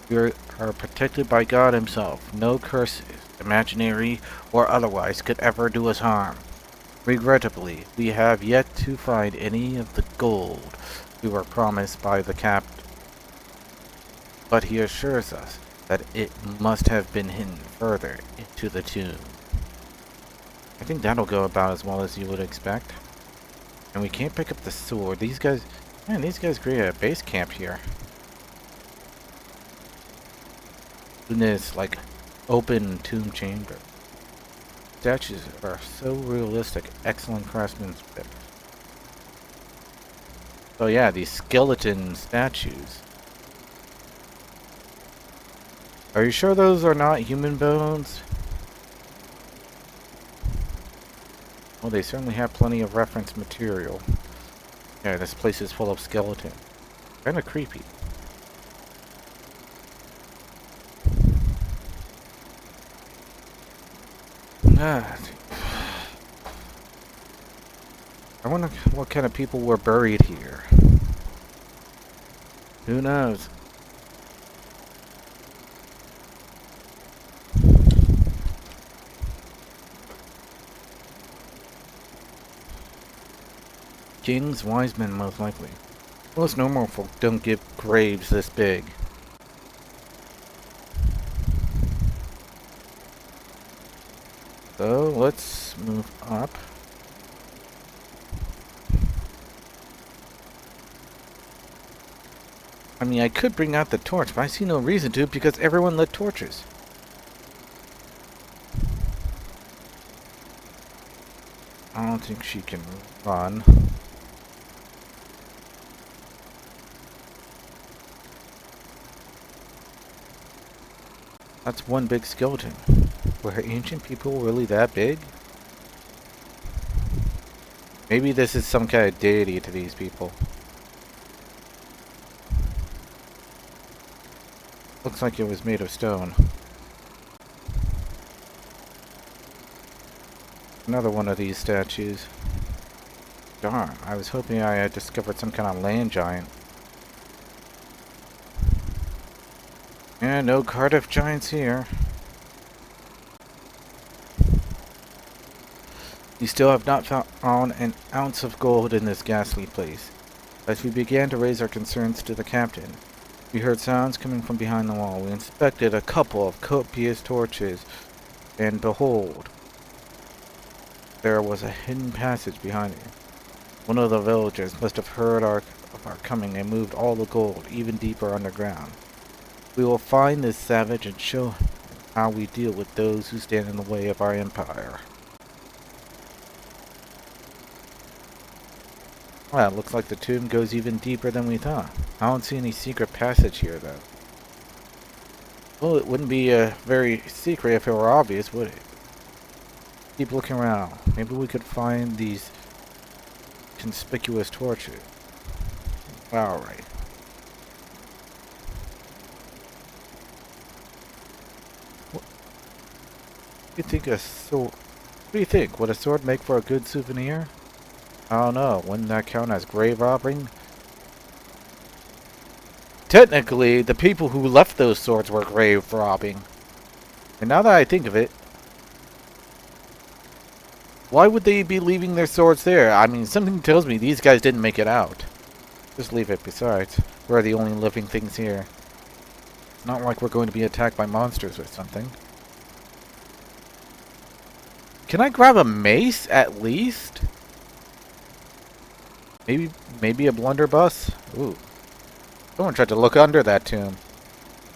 We are protected by God himself. No curse, imaginary or otherwise, could ever do us harm. Regrettably, we have yet to find any of the gold we were promised by the captain. But he assures us that it must have been hidden further into the tomb. I think that'll go about as well as you would expect. And we can't pick up the sword. These guys... Man, these guys created a base camp here. In this, like, open tomb chamber. Statues are so realistic. Excellent craftsmanship. So yeah, these skeleton statues. Are you sure those are not human bones? Well, they certainly have plenty of reference material. Yeah, this place is full of skeletons. Kinda creepy. Ah. I wonder what kind of people were buried here. Who knows? Kings, wise men, most likely. Most normal folk don't give graves this big. So, let's move up. I mean, I could bring out the torch, but I see no reason to because everyone lit torches. I don't think she can run. That's one big skeleton. Were ancient people really that big? Maybe this is some kind of deity to these people. Looks like it was made of stone. Another one of these statues. Darn, I was hoping I had discovered some kind of land giant. Yeah, no Cardiff giants here. We still have not found an ounce of gold in this ghastly place. As we began to raise our concerns to the captain, we heard sounds coming from behind the wall. We inspected a couple of copious torches, and behold, there was a hidden passage behind it. One of the villagers must have heard of our coming and moved all the gold even deeper underground. We will find this savage and show him how we deal with those who stand in the way of our empire. Well, it looks like the tomb goes even deeper than we thought. I don't see any secret passage here, though. Well, it wouldn't be very secret if it were obvious, would it? Keep looking around. Maybe we could find these conspicuous torches. Alright. What do you think a sword... What do you think? Would a sword make for a good souvenir? I don't know. Wouldn't that count as grave robbing? Technically, the people who left those swords were grave robbing. And now that I think of it, why would they be leaving their swords there? I mean, something tells me these guys didn't make it out. Just leave it. Besides, we're the only living things here. Not like we're going to be attacked by monsters or something. Can I grab a mace at least? Maybe a blunderbuss? Ooh. Someone tried to look under that tomb.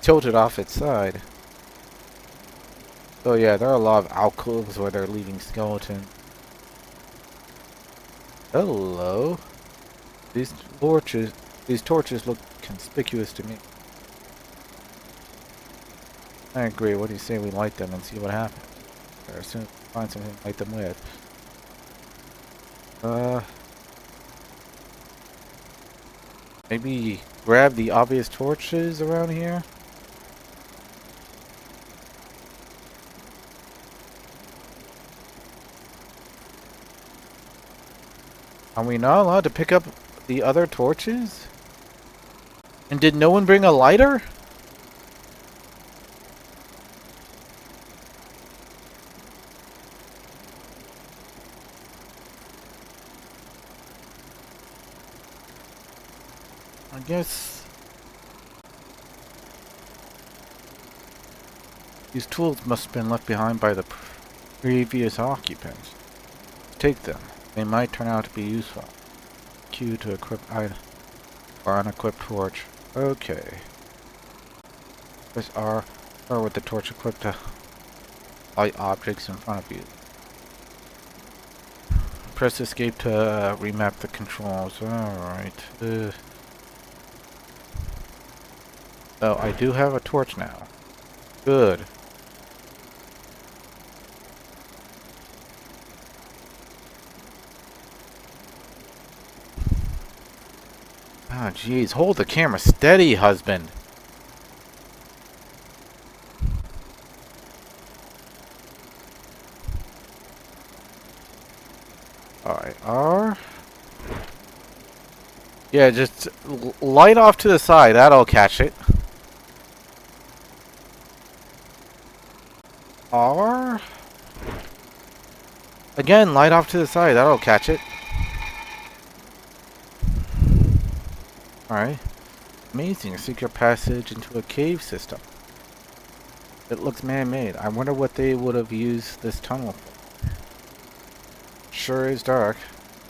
Tilted off its side. Oh yeah, there are a lot of alcoves where they're leaving skeletons. Hello. These torches look conspicuous to me. I agree. What do you say we light them and see what happens? Or as soon as we find something to light them with. Maybe grab the obvious torches around here? Are we not allowed to pick up the other torches? And did no one bring a lighter? I guess these tools must have been left behind by the previous occupants. Take them. They might turn out to be useful. Q to equip item or unequipped torch. Okay. Press R or with the torch equipped to light objects in front of you. Press escape to remap the controls. Alright. Oh, I do have a torch now. Good. Ah, jeez. Hold the camera steady, husband. Alright, R. Yeah, just light off to the side. That'll catch it. R. Again, light off to the side. That'll catch it. Alright. Amazing. A secret passage into a cave system. It looks man-made. I wonder what they would have used this tunnel for. Sure is dark.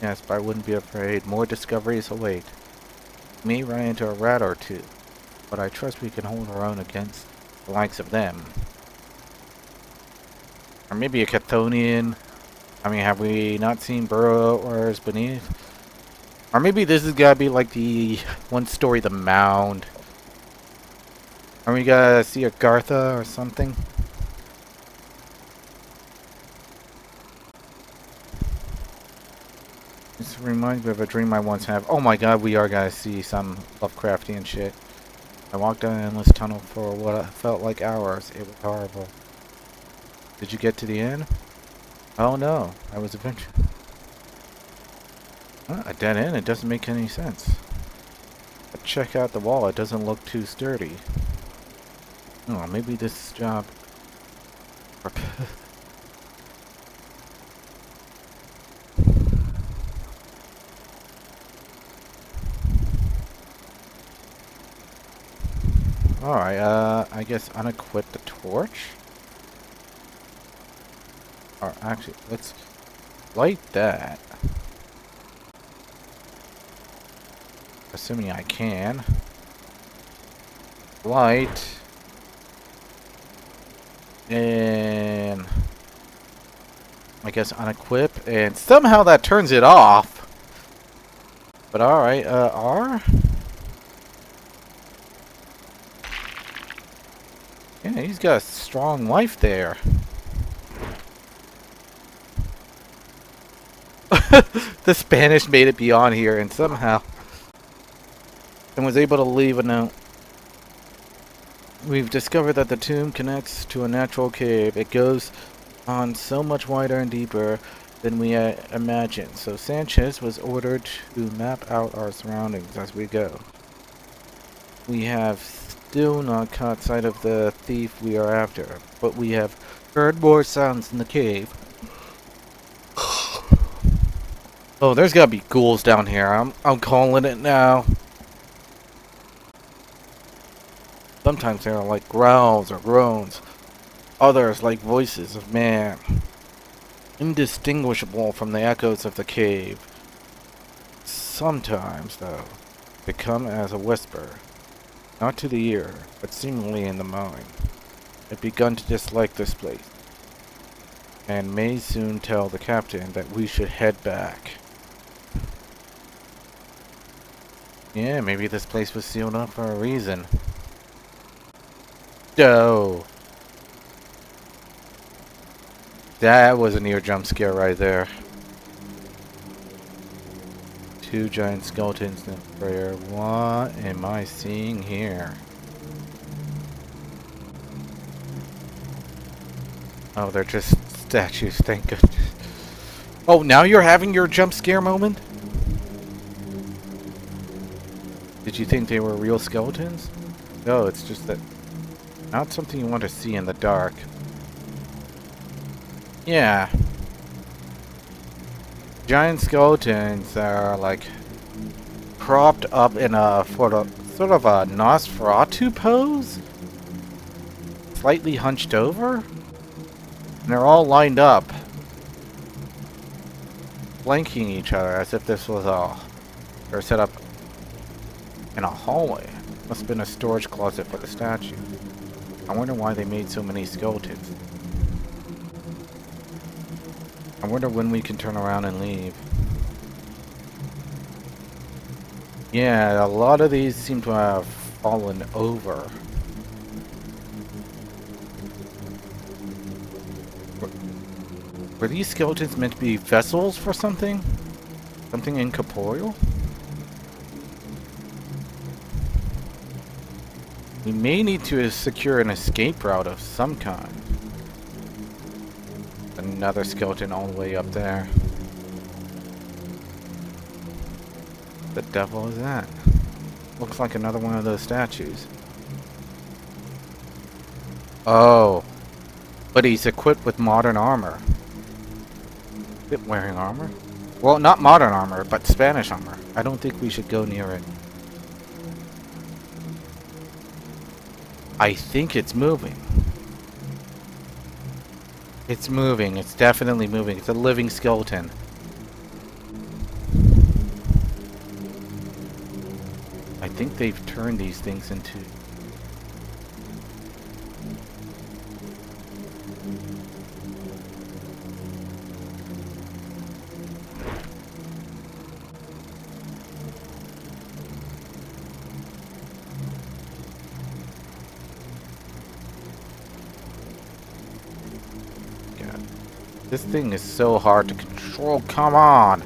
Yes, but I wouldn't be afraid. More discoveries await. We may run into a rat or two, but I trust we can hold our own against the likes of them. Or maybe a Chthonian. I mean, have we not seen burrowers beneath? Or maybe this has gotta be like the one story, the mound. Are we gonna see a Gartha or something? This reminds me of a dream I once had. Oh my god, we are gonna see some Lovecraftian shit. I walked down an endless tunnel for what felt like hours. It was horrible. Did you get to the end? Oh no, I was eventually... Huh, a dead end? It doesn't make any sense. But check out the wall, it doesn't look too sturdy. Oh, maybe this job... Alright, I guess unequip the torch? Or actually, let's light that. Assuming I can. Light. And I guess unequip. And somehow that turns it off. But alright, R? Yeah, he's got a strong life there. The Spanish made it beyond here and somehow... and was able to leave a note. We've discovered that the tomb connects to a natural cave. It goes on so much wider and deeper than we imagined. So Sanchez was ordered to map out our surroundings as we go. We have still not caught sight of the thief we are after, but we have heard more sounds in the cave. Oh, there's gotta be ghouls down here. I'm calling it now. Sometimes they are like growls or groans. Others like voices of man. Indistinguishable from the echoes of the cave. Sometimes, though, they come as a whisper. Not to the ear, but seemingly in the mind. I've begun to dislike this place. And may soon tell the captain that we should head back. Yeah, maybe this place was sealed up for a reason. Oh. That was a near jump scare right there. Two giant skeletons in prayer. What am I seeing here? Oh, they're just statues, thank goodness. Oh, now you're having your jump scare moment? Did you think they were real skeletons? No, it's just that... not something you want to see in the dark. Yeah. Giant skeletons are like propped up in a sort of a Nosferatu pose? Slightly hunched over? And they're all lined up. Flanking each other as if this was they're set up in a hallway. Must have been a storage closet for the statue. I wonder why they made so many skeletons. I wonder when we can turn around and leave. Yeah, a lot of these seem to have fallen over. Were these skeletons meant to be vessels for something? Something incorporeal? We may need to secure an escape route of some kind. Another skeleton all the way up there. The devil is that? Looks like another one of those statues. Oh. But he's equipped with modern armor. Is it wearing armor? Well, not modern armor, but Spanish armor. I don't think we should go near it. I think it's moving. It's moving. It's definitely moving. It's a living skeleton. I think they've turned these things into... This thing is so hard to control. Come on.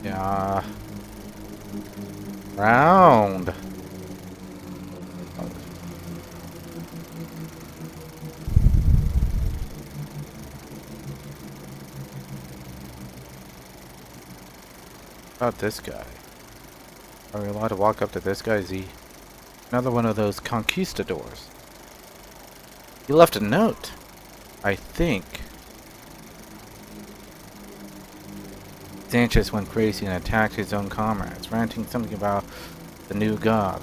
Yeah. Round. About this guy. Are we allowed to walk up to this guy? Is he another one of those conquistadors? He left a note, I think. Sanchez went crazy and attacked his own comrades, ranting something about the new god.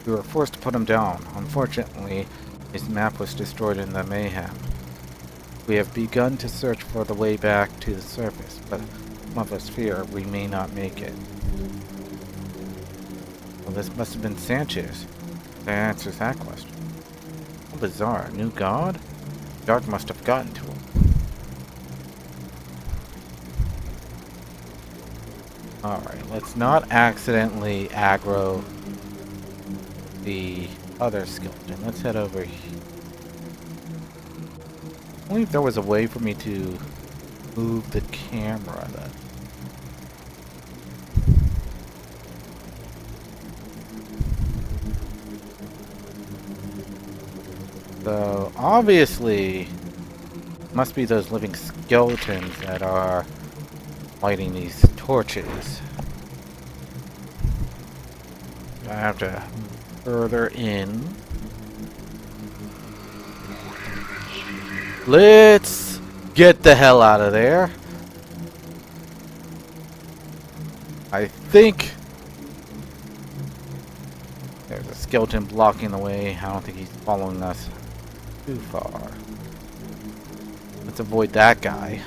We were forced to put him down. Unfortunately, his map was destroyed in the mayhem. We have begun to search for the way back to the surface, but some of us fear we may not make it. Well, this must have been Sanchez. That answers that question. How bizarre. A new god? God must have gotten to him. Alright, let's not accidentally aggro the other skeleton. Let's head over here. Only if there was a way for me to move the camera then. So, obviously, must be those living skeletons that are lighting these torches. I have to move further in. Let's get the hell out of there. I think there's a skeleton blocking the way. I don't think he's following us too far. Let's avoid that guy.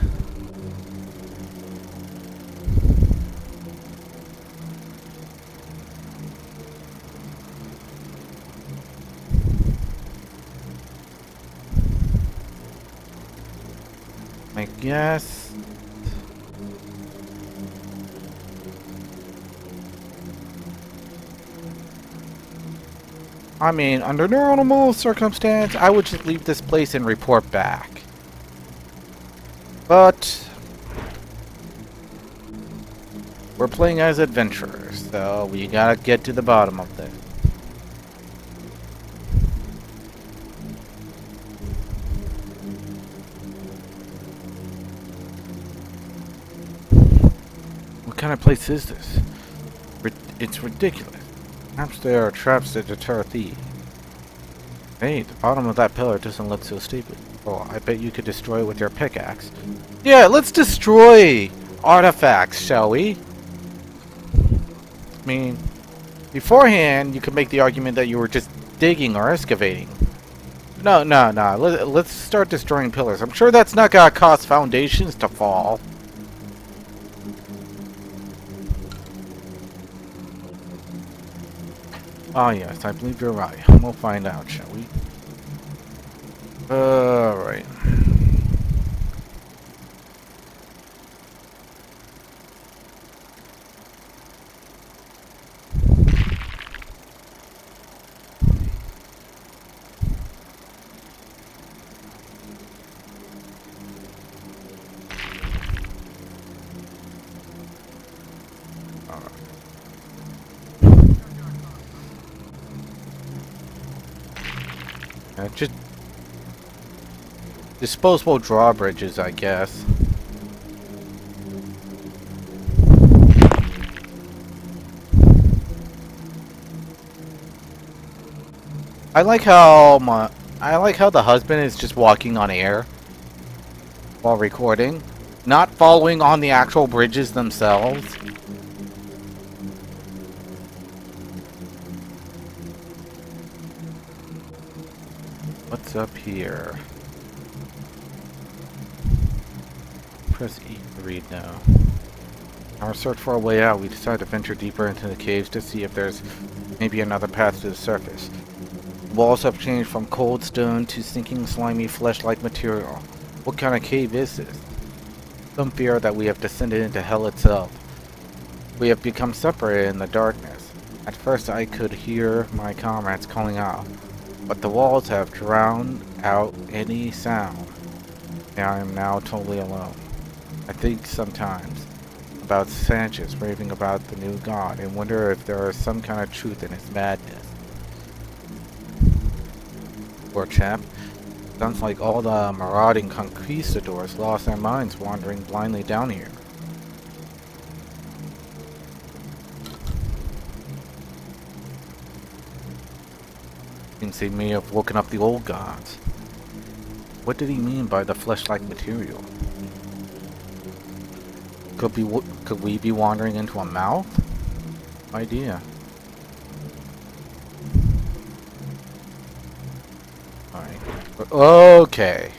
I guess. I mean, under normal circumstance, I would just leave this place and report back. But we're playing as adventurers, so we gotta get to the bottom of this. What kind of place is this? It's ridiculous. Perhaps there are traps that deter thieves. Hey, the bottom of that pillar doesn't look so stupid. Oh, I bet you could destroy it with your pickaxe. Yeah, let's destroy artifacts, shall we? I mean, beforehand, you could make the argument that you were just digging or excavating. No. Let's start destroying pillars. I'm sure that's not gonna cause foundations to fall. Ah, yes, I believe you're right. We'll find out, shall we? Alright. Just disposable drawbridges, I guess. I like how the husband is just walking on air while recording, not following on the actual bridges themselves. What's up here? Press E to read now. In our search for a way out, we decide to venture deeper into the caves to see if there's maybe another path to the surface. The walls have changed from cold stone to sinking slimy flesh-like material. What kind of cave is this? Some fear that we have descended into hell itself. We have become separated in the darkness. At first I could hear my comrades calling out, but the walls have drowned out any sound, and I am now totally alone. I think sometimes about Sanchez raving about the new god and wonder if there is some kind of truth in his madness. Poor chap. Sounds like all the marauding conquistadors lost their minds wandering blindly down here. Thinks he may have woken up the old gods. What did he mean by the flesh-like material? Could we be wandering into a mouth? Idea. Alright. Okay.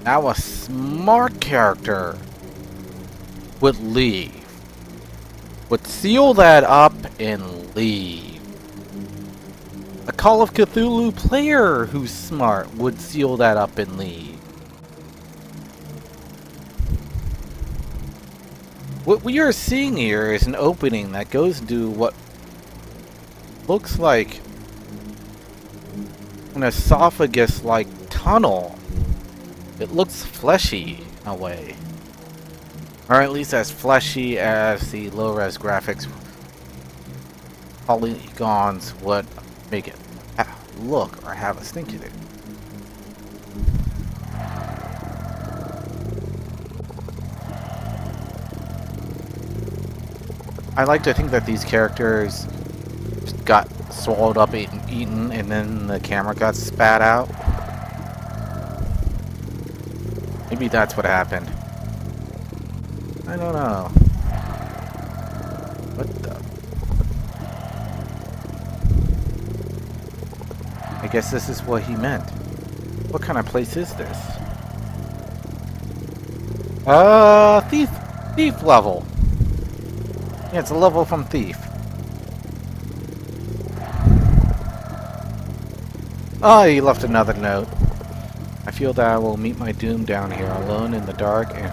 Now a smart character would leave. Would seal that up and leave. A Call of Cthulhu player who's smart would seal that up and leave. What we are seeing here is an opening that goes into what looks like an esophagus-like tunnel. It looks fleshy in a way. Or at least as fleshy as the low-res graphics polygons would make it look or have us think it is. I like to think that these characters just got swallowed up and eaten and then the camera got spat out. Maybe that's what happened. I don't know. What the? I guess this is what he meant. What kind of place is this? Thief level. Yeah, it's a level from Thief. Oh, he left another note. I feel that I will meet my doom down here, alone in the dark and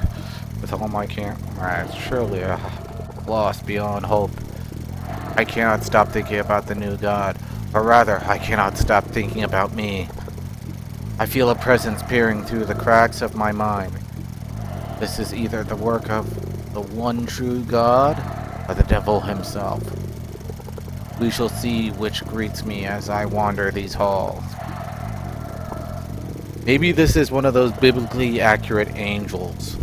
with all my comrades. Surely lost beyond hope. I cannot stop thinking about the new god, or rather, I cannot stop thinking about me. I feel a presence peering through the cracks of my mind. This is either the work of the one true god, or the devil himself. We shall see which greets me as I wander these halls. Maybe this is one of those biblically accurate angels.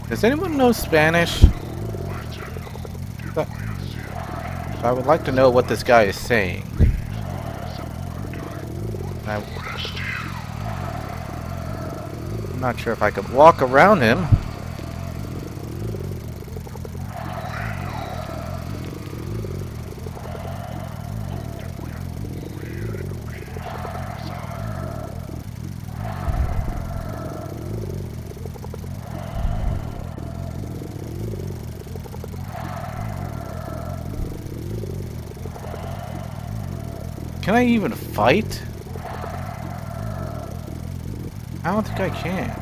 Does anyone know Spanish? I would like to know what this guy is saying. I'm not sure if I could walk around him. Can I even fight? I don't think I can.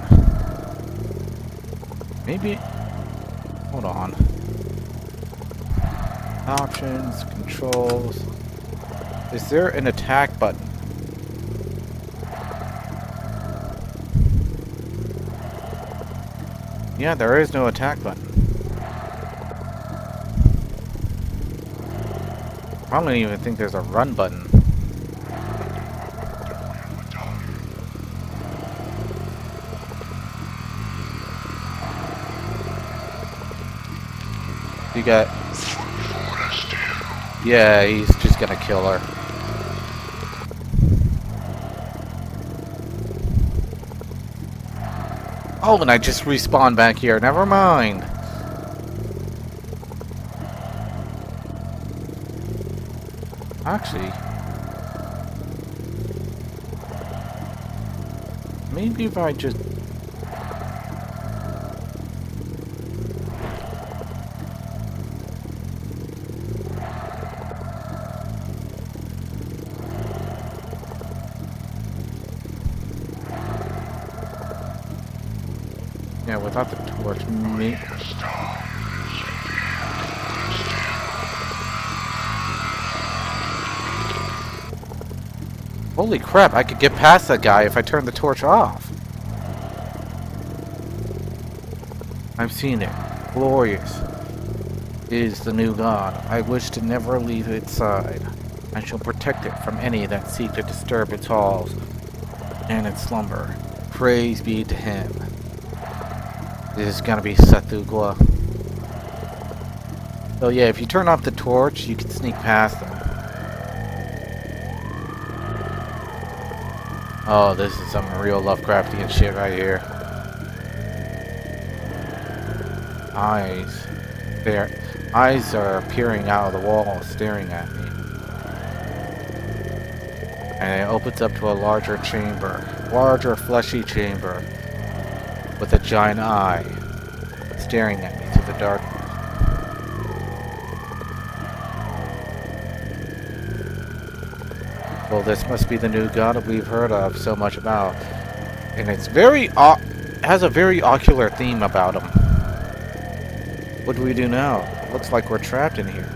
Maybe. Hold on. Options, controls. Is there an attack button? Yeah, there is no attack button. I don't even think there's a run button. You got... Yeah, he's just gonna kill her. Oh, and I just respawned back here. Never mind. Actually, maybe if I just... Yeah, without the torch, me... Holy crap, I could get past that guy if I turned the torch off. I've seen it. Glorious. It is the new god. I wish to never leave its side. I shall protect it from any that seek to disturb its halls and its slumber. Praise be to him. This is gonna be Sathugwa. So yeah, if you turn off the torch, you can sneak past them. Oh, this is some real Lovecraftian shit right here. Eyes. Their eyes are peering out of the wall, staring at me. And it opens up to a larger chamber. Larger, fleshy chamber. With a giant eye. Staring at me through the darkness. Well, this must be the new god that we've heard of so much about. And it's very has a very ocular theme about him. What do we do now? It looks like we're trapped in here.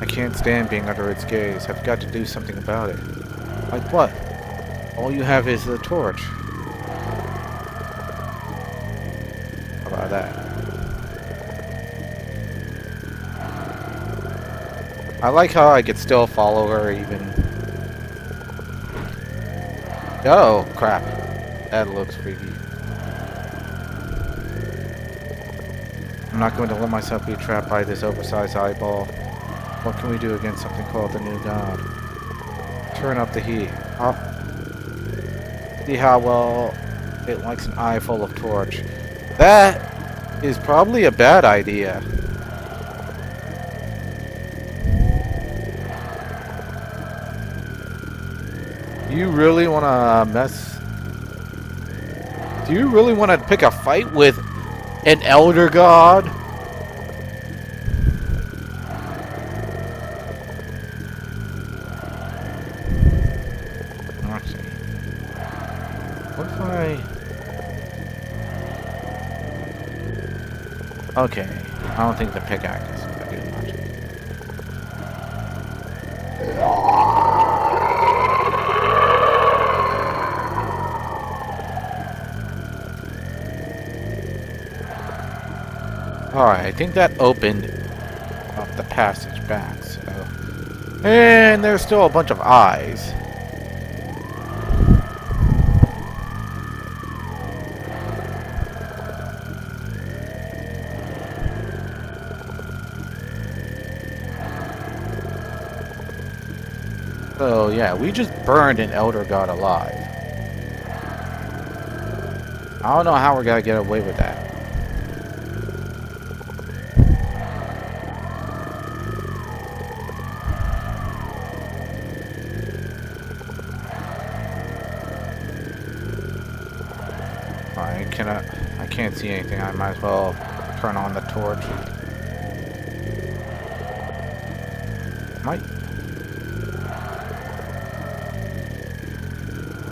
I can't stand being under its gaze. I've got to do something about it. Like what? All you have is the torch. How about that? I like how I could still follow her even... Oh, crap. That looks freaky. I'm not going to let myself be trapped by this oversized eyeball. What can we do against something called the new god? Turn up the heat. Oh. See how well it likes an eye full of torch. That is probably a bad idea. Do you really want to mess... Do you really want to pick a fight with an elder god? Let's see. What if I... Okay. I don't think the pickaxe is going to do much. Alright, I think that opened up the passage back, so... And there's still a bunch of eyes. So, yeah, we just burned an elder god alive. I don't know how we're gonna get away with that. I can't see anything. I might as well turn on the torch. Might.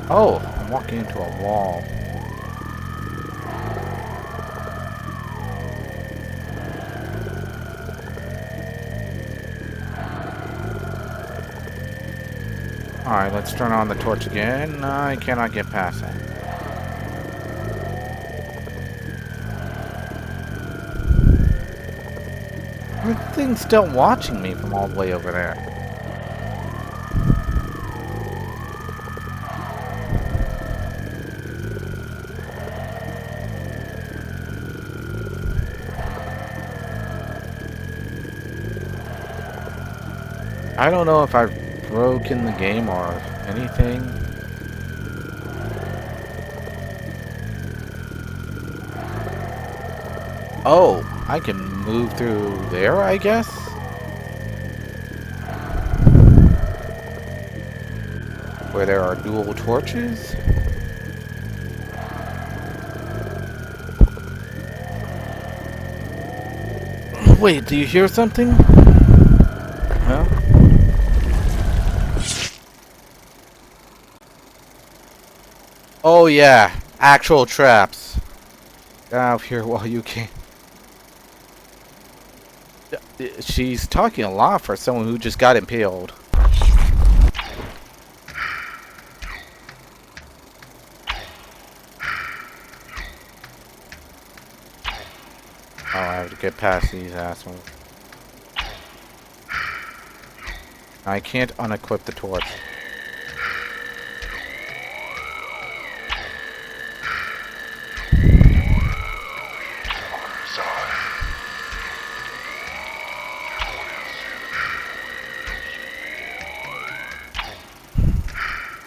Oh, I'm walking into a wall. Alright, let's turn on the torch again. I cannot get past that. The thing's still watching me from all the way over there. I don't know if I've broken the game or anything. Oh, I can move through there, I guess? where there are dual torches. Wait, do you hear something? Huh? Oh yeah, actual traps. Get out of here while you can. She's talking a lot for someone who just got impaled. Oh, I have to get past these assholes. I can't unequip the torch.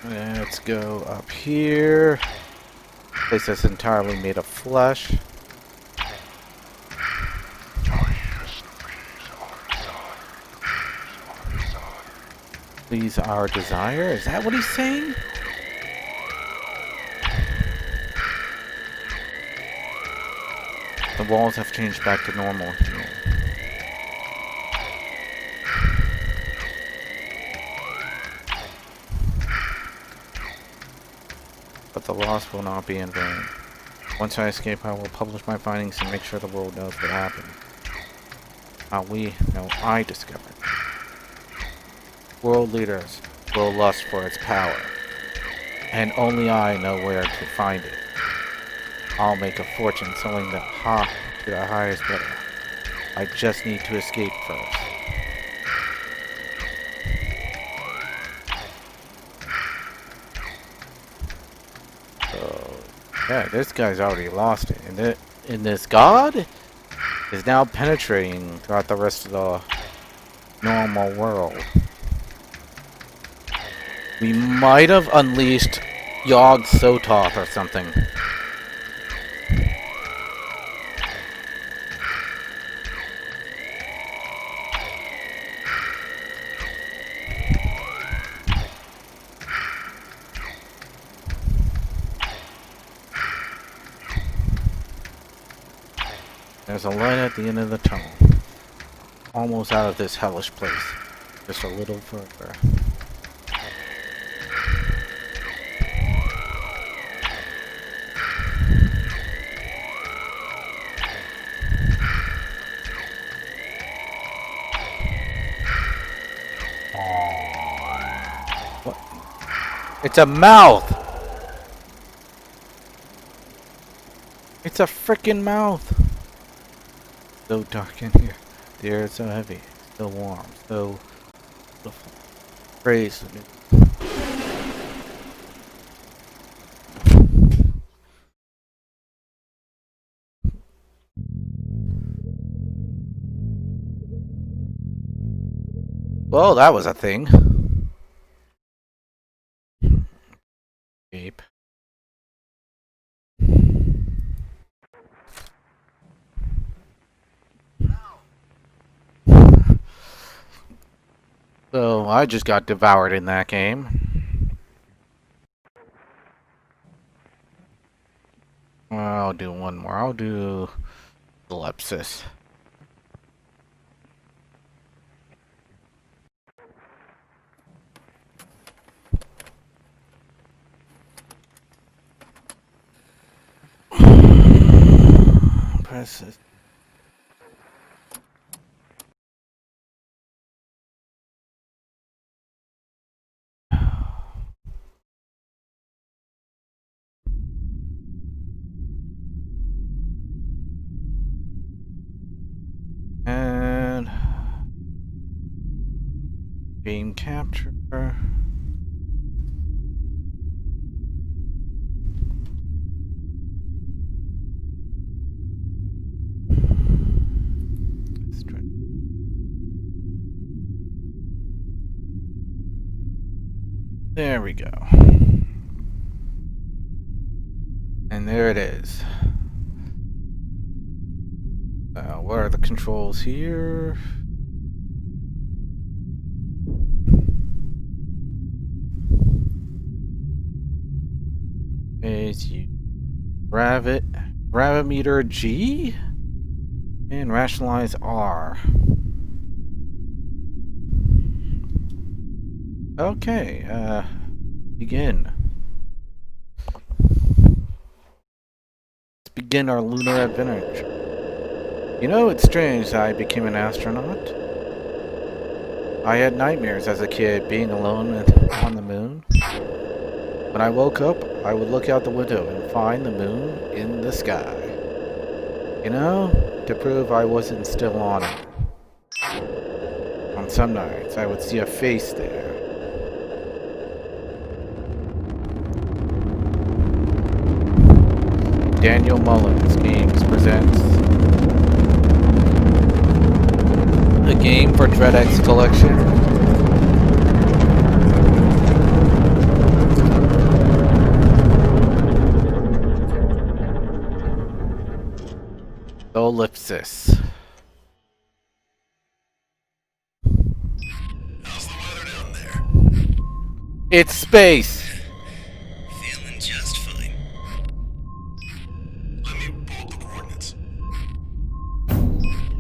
Let's go up here. Place that's entirely made of flesh. Please our desire? Is that what he's saying? The walls have changed back to normal here. But the loss will not be in vain. Once I escape, I will publish my findings and make sure the world knows what happened. How we know I discovered. World leaders will lust for its power, and only I know where to find it. I'll make a fortune selling the to the highest bidder. I just need to escape first. So, yeah, this guy's already lost it, and this god is now penetrating throughout the rest of the normal world. We might have unleashed Yog Sothoth or something. There's a light at the end of the tunnel. Almost out of this hellish place. Just a little further. What? It's a mouth! It's a frickin' mouth! So dark in here. The air is so heavy, so warm, so beautiful. Praise the new. Well, that was a thing. Ape. So, I just got devoured in that game. I'll do one more. I'll do Ellipsis. Press it. And beam capture. There we go. And there it is. What are the controls here? is you gravimeter G and rationalize R. Okay, begin. Let's begin our lunar adventure. You know, it's strange that I became an astronaut. I had nightmares as a kid being alone on the moon. When I woke up, I would look out the window and find the moon in the sky. You know, to prove I wasn't still on it. On some nights, I would see a face there. Daniel Mullins Games presents a game for DreadX Collection. Ellipsis. How's the weather down there? It's space! Feeling just fine. Let me pull up the coordinates.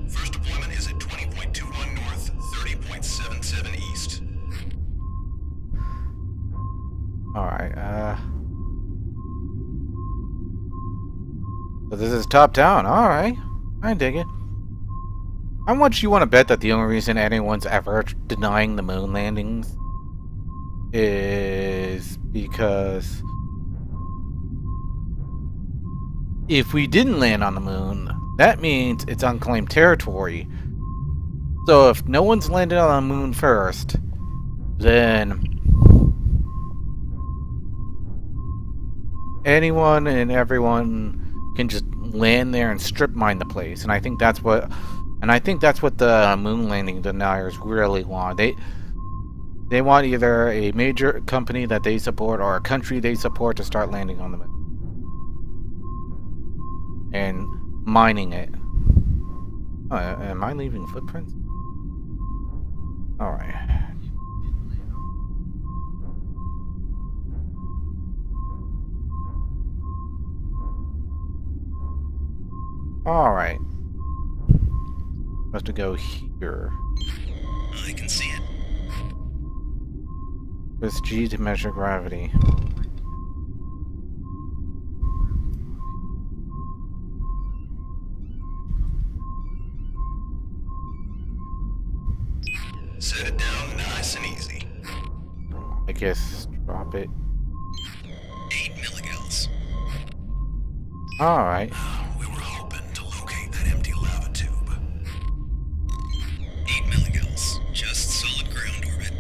First deployment is at 20.21 north, 30.77 east. Alright, so this is top down. Alright. I dig it. How much you want to bet that the only reason anyone's ever denying the moon landings is because if we didn't land on the moon, that means it's unclaimed territory. So if no one's landed on the moon first, then anyone and everyone can just land there and strip mine the place, and I think that's what the moon landing deniers really want. They want either a major company that they support or a country they support to start landing on the moon and mining it. Oh, am I leaving footprints? All right. Alright. Supposed to go here. I can see it. Press G to measure gravity. Set it down nice and easy. I guess drop it. 8 milligauss. Alright. We were hoping to locate that empty lava tube. 8 milligauss. Just solid ground orbit.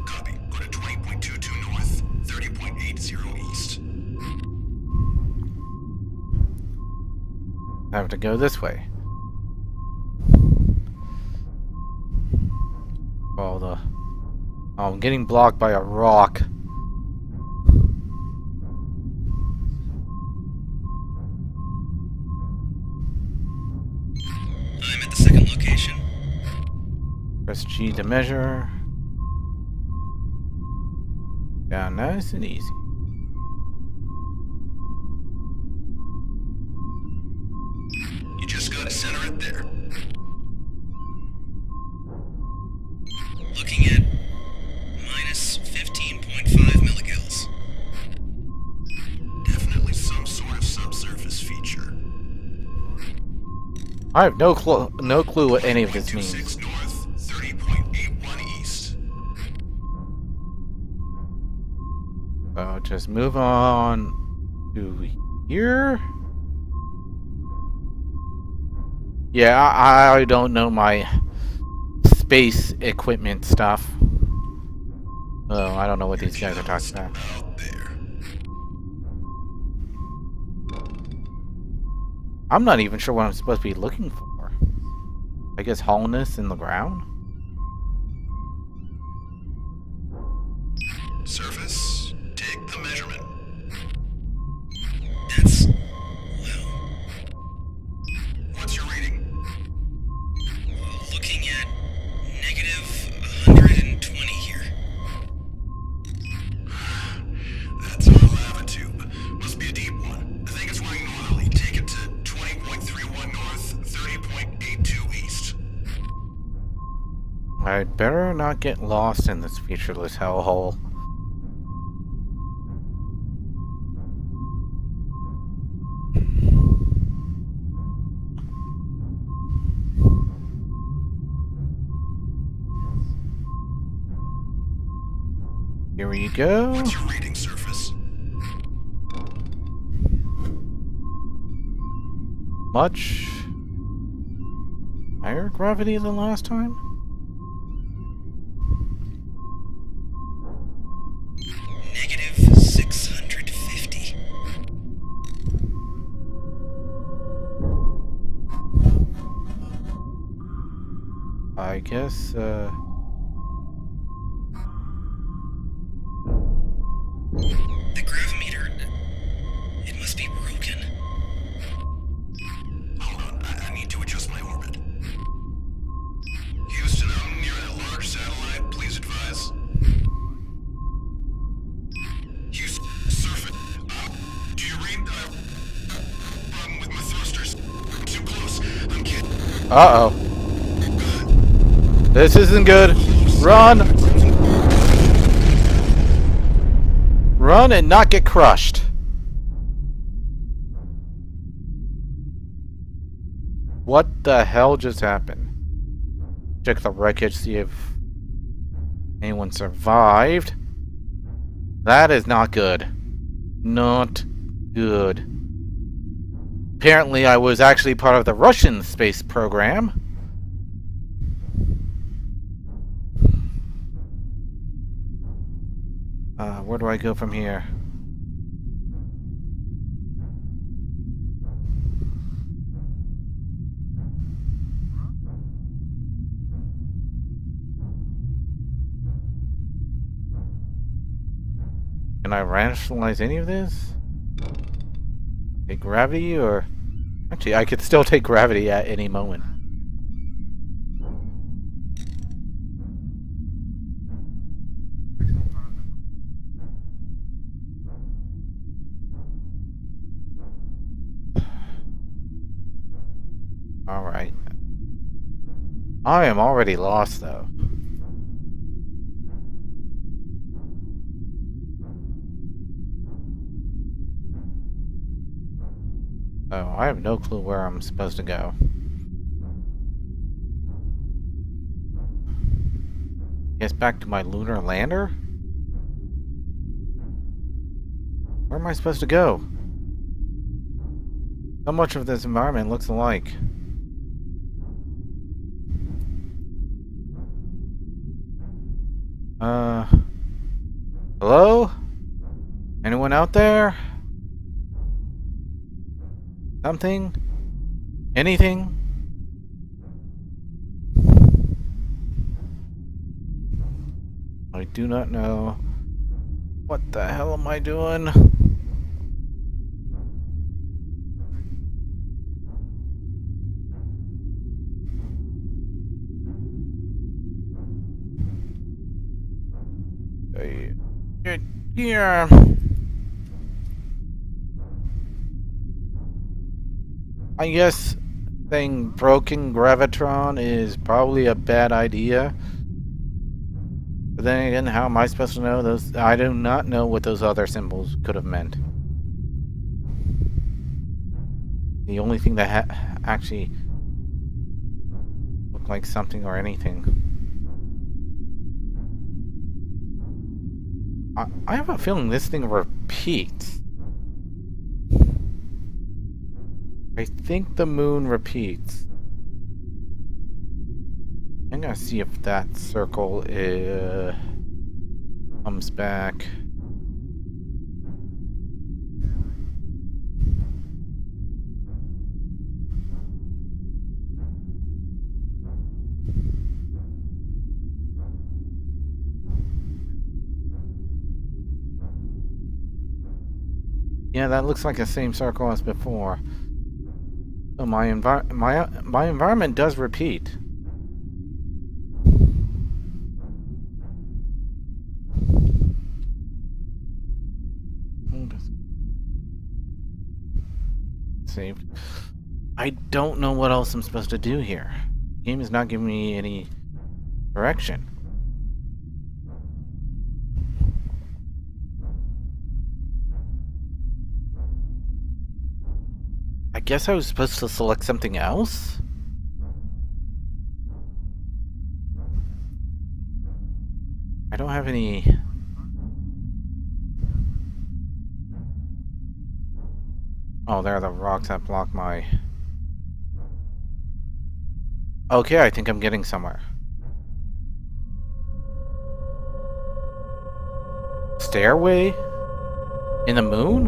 Copy. Go to 20.22 north, 30.80 east. I have to go this way. Oh, I'm getting blocked by a rock. I'm at the second location. Press G to measure. Down nice and easy. You just gotta center it there. Looking at minus 15.5 milligauss. Definitely some sort of subsurface feature. I have no clue what any of this 26 means. north, 30.81 east. So just move on to here. Yeah, I don't know my space equipment stuff. Oh, I don't know what these guys are talking about. Out there. I'm not even sure what I'm supposed to be looking for. I guess hollowness in the ground? Surface, take the measurement. That's low. What's your reading? Looking at negative 120 here. That's our lava I'd better not get lost in this featureless hellhole. Here we go. What's your reading surface? Much higher gravity than last time? Negative 650. I guess, The gravimeter... It must be broken. Hold on, I need to adjust my orbit. Houston, I'm near that large satellite. Please advise. Houston, surface. Do you read? Problem with my thrusters. Too close. I'm kidding. uh-oh. This isn't good. Run! Run and not get crushed. What the hell just happened? Check the wreckage, see if anyone survived. That is not good. Not good. Apparently I was actually part of the Russian space program. Where do I go from here? Can I rationalize any of this? Take gravity, or... Actually, I could still take gravity at any moment. Alright. I am already lost, though. Oh, I have no clue where I'm supposed to go. Guess back to my lunar lander? Where am I supposed to go? So much of this environment looks alike. Hello? Anyone out there? Something? Anything? I do not know. What the hell am I doing? Yeah. I guess saying broken gravitron is probably a bad idea. But then again, how am I supposed to know those? I do not know what those other symbols could have meant. The only thing that actually looked like something or anything. I have a feeling this thing repeats. I think the moon repeats. I'm gonna see if that circle comes back. Yeah, that looks like the same circle as before. So my environment does repeat. Saved. I don't know what else I'm supposed to do here. The game is not giving me any Direction. I guess I was supposed to select something else? I don't have any... Oh, there are the rocks that block my... Okay, I think I'm getting somewhere. Stairway? In the moon?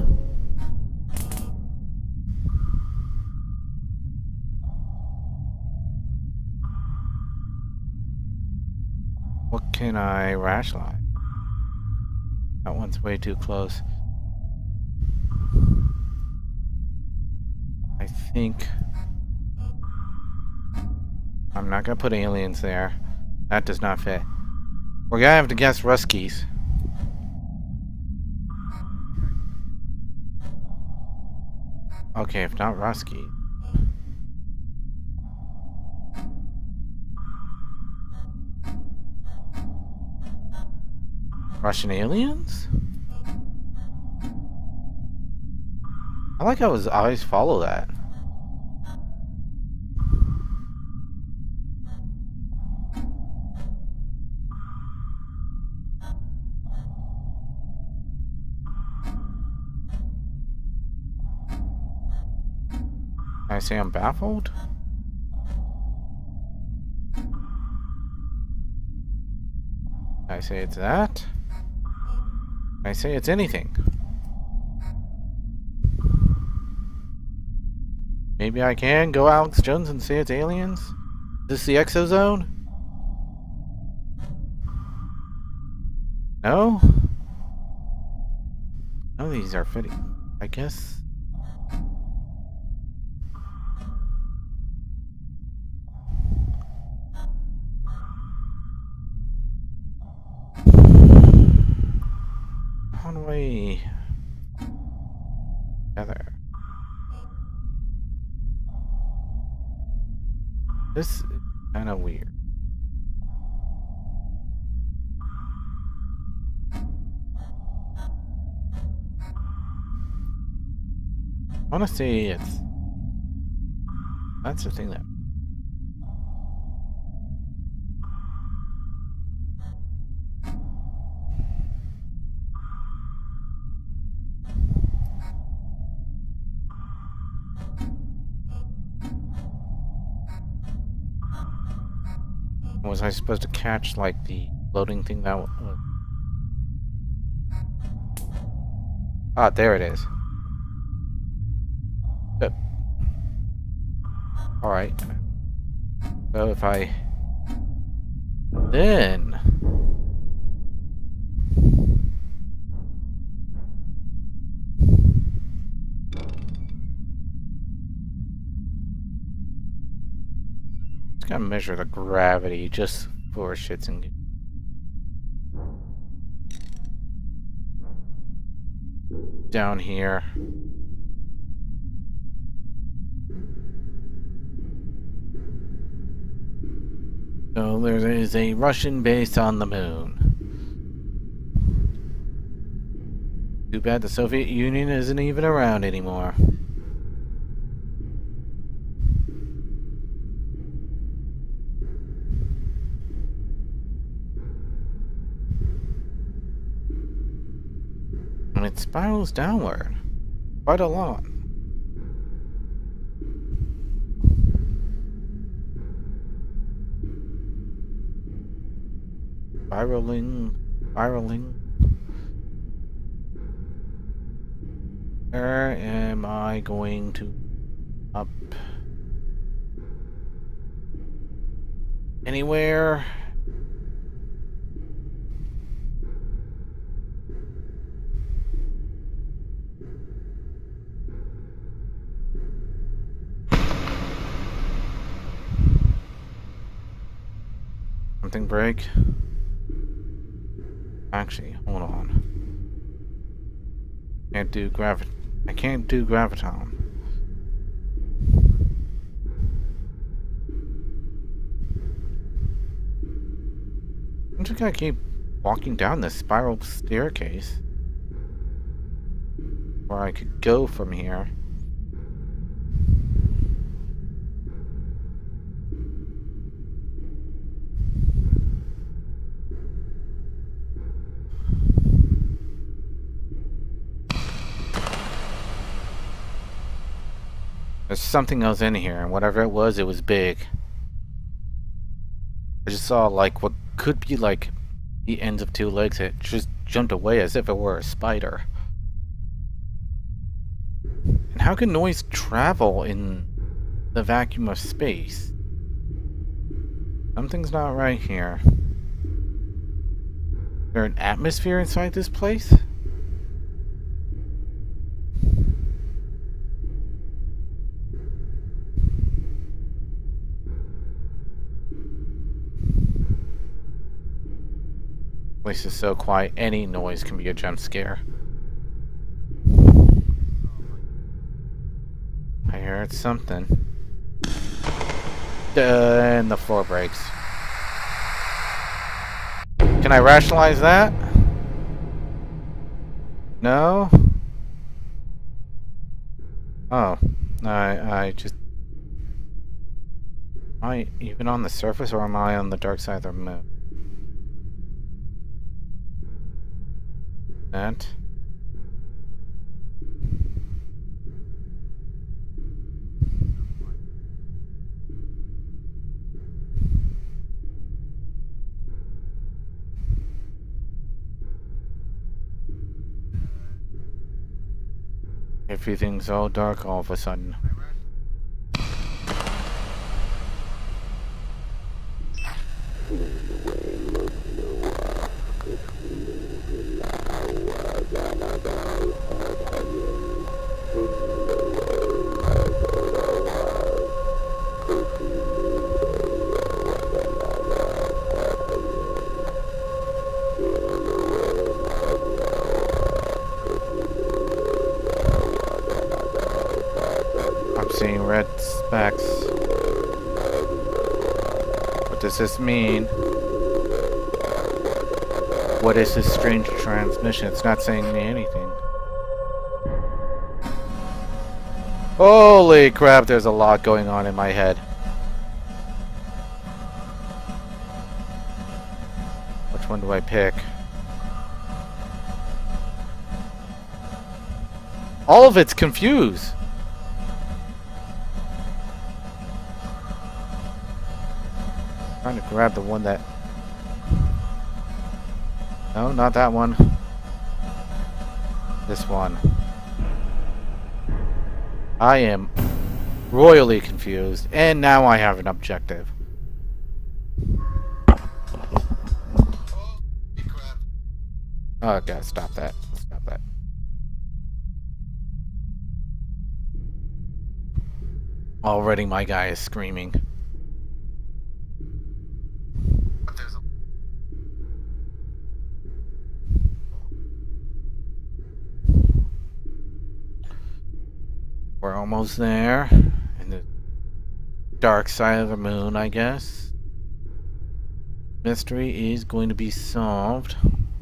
What can I rationalize? That one's way too close. I think... I'm not gonna put aliens there. That does not fit. We're gonna have to guess Ruskies. Okay, if not Rusky. Russian aliens? I like how his eyes follow that. Can I say I'm baffled? Can I say it's that? Can I say it's anything? Maybe I can go Alex Jones and say it's aliens? Is this the exozone? No? None of these are fitting. I guess. How do I... Together. This is kind of weird. I want to say it's... That's the thing that... Was I supposed to catch, like, the loading thing that was... Ah, there it is. Good. Alright. So if I... Then... Just gotta measure the gravity just for shits and... Down here. So there is a Russian base on the moon. Too bad the Soviet Union isn't even around anymore. And it spirals downward. Quite a lot. Spiraling. Where am I going to up? Anywhere? Something break? Actually, hold on. I can't do graviton. I'm just gonna keep walking down this spiral staircase. Where I could go from here. There's something else in here, and whatever it was big. I just saw, like, what could be, like, the ends of two legs. It just jumped away as if it were a spider. And how can noise travel in the vacuum of space? Something's not right here. Is there an atmosphere inside this place? Place is so quiet, any noise can be a jump scare. I heard something. And the floor breaks. Can I rationalize that? No? Oh. I just... Am I even on the surface, or am I on the dark side of the moon? That? Everything's all dark all of a sudden. I'm seeing red specks. What does this mean? What is this strange transmission? It's not saying me anything. Holy crap, there's a lot going on in my head. Which one do I pick? All of it's confused. Trying to grab the one that... No, not that one. This one. I am royally confused, and now I have an objective. Oh, I gotta stop that. Stop that. Already my guy is screaming. We're almost there. In the dark side of the moon, I guess. Mystery is going to be solved.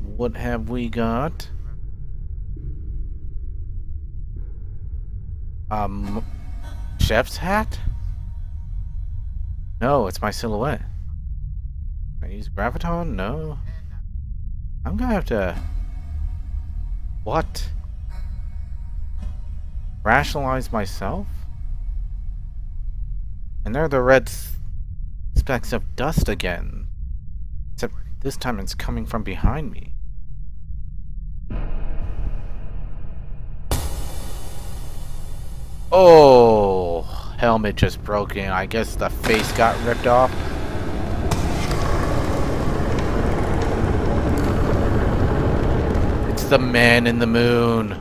What have we got? Chef's hat? No, it's my silhouette. Can I use graviton? No. I'm gonna have to... What? Rationalize myself? And there are the red specks of dust again. Except this time it's coming from behind me. Oh, helmet just broken. I guess the face got ripped off. It's the man in the moon.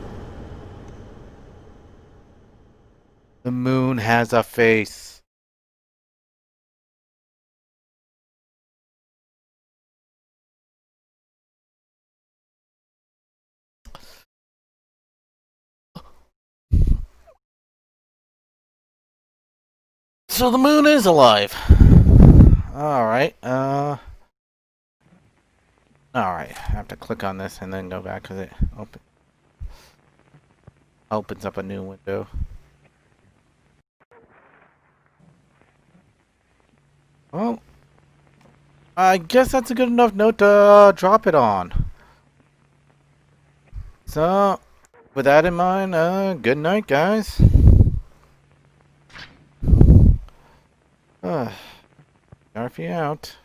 The moon has a face. So the moon is alive. Alright, Alright, I have to click on this and then go back because it opens up a new window. Well, I guess that's a good enough note to drop it on. So, with that in mind, good night, guys. Scarfy out.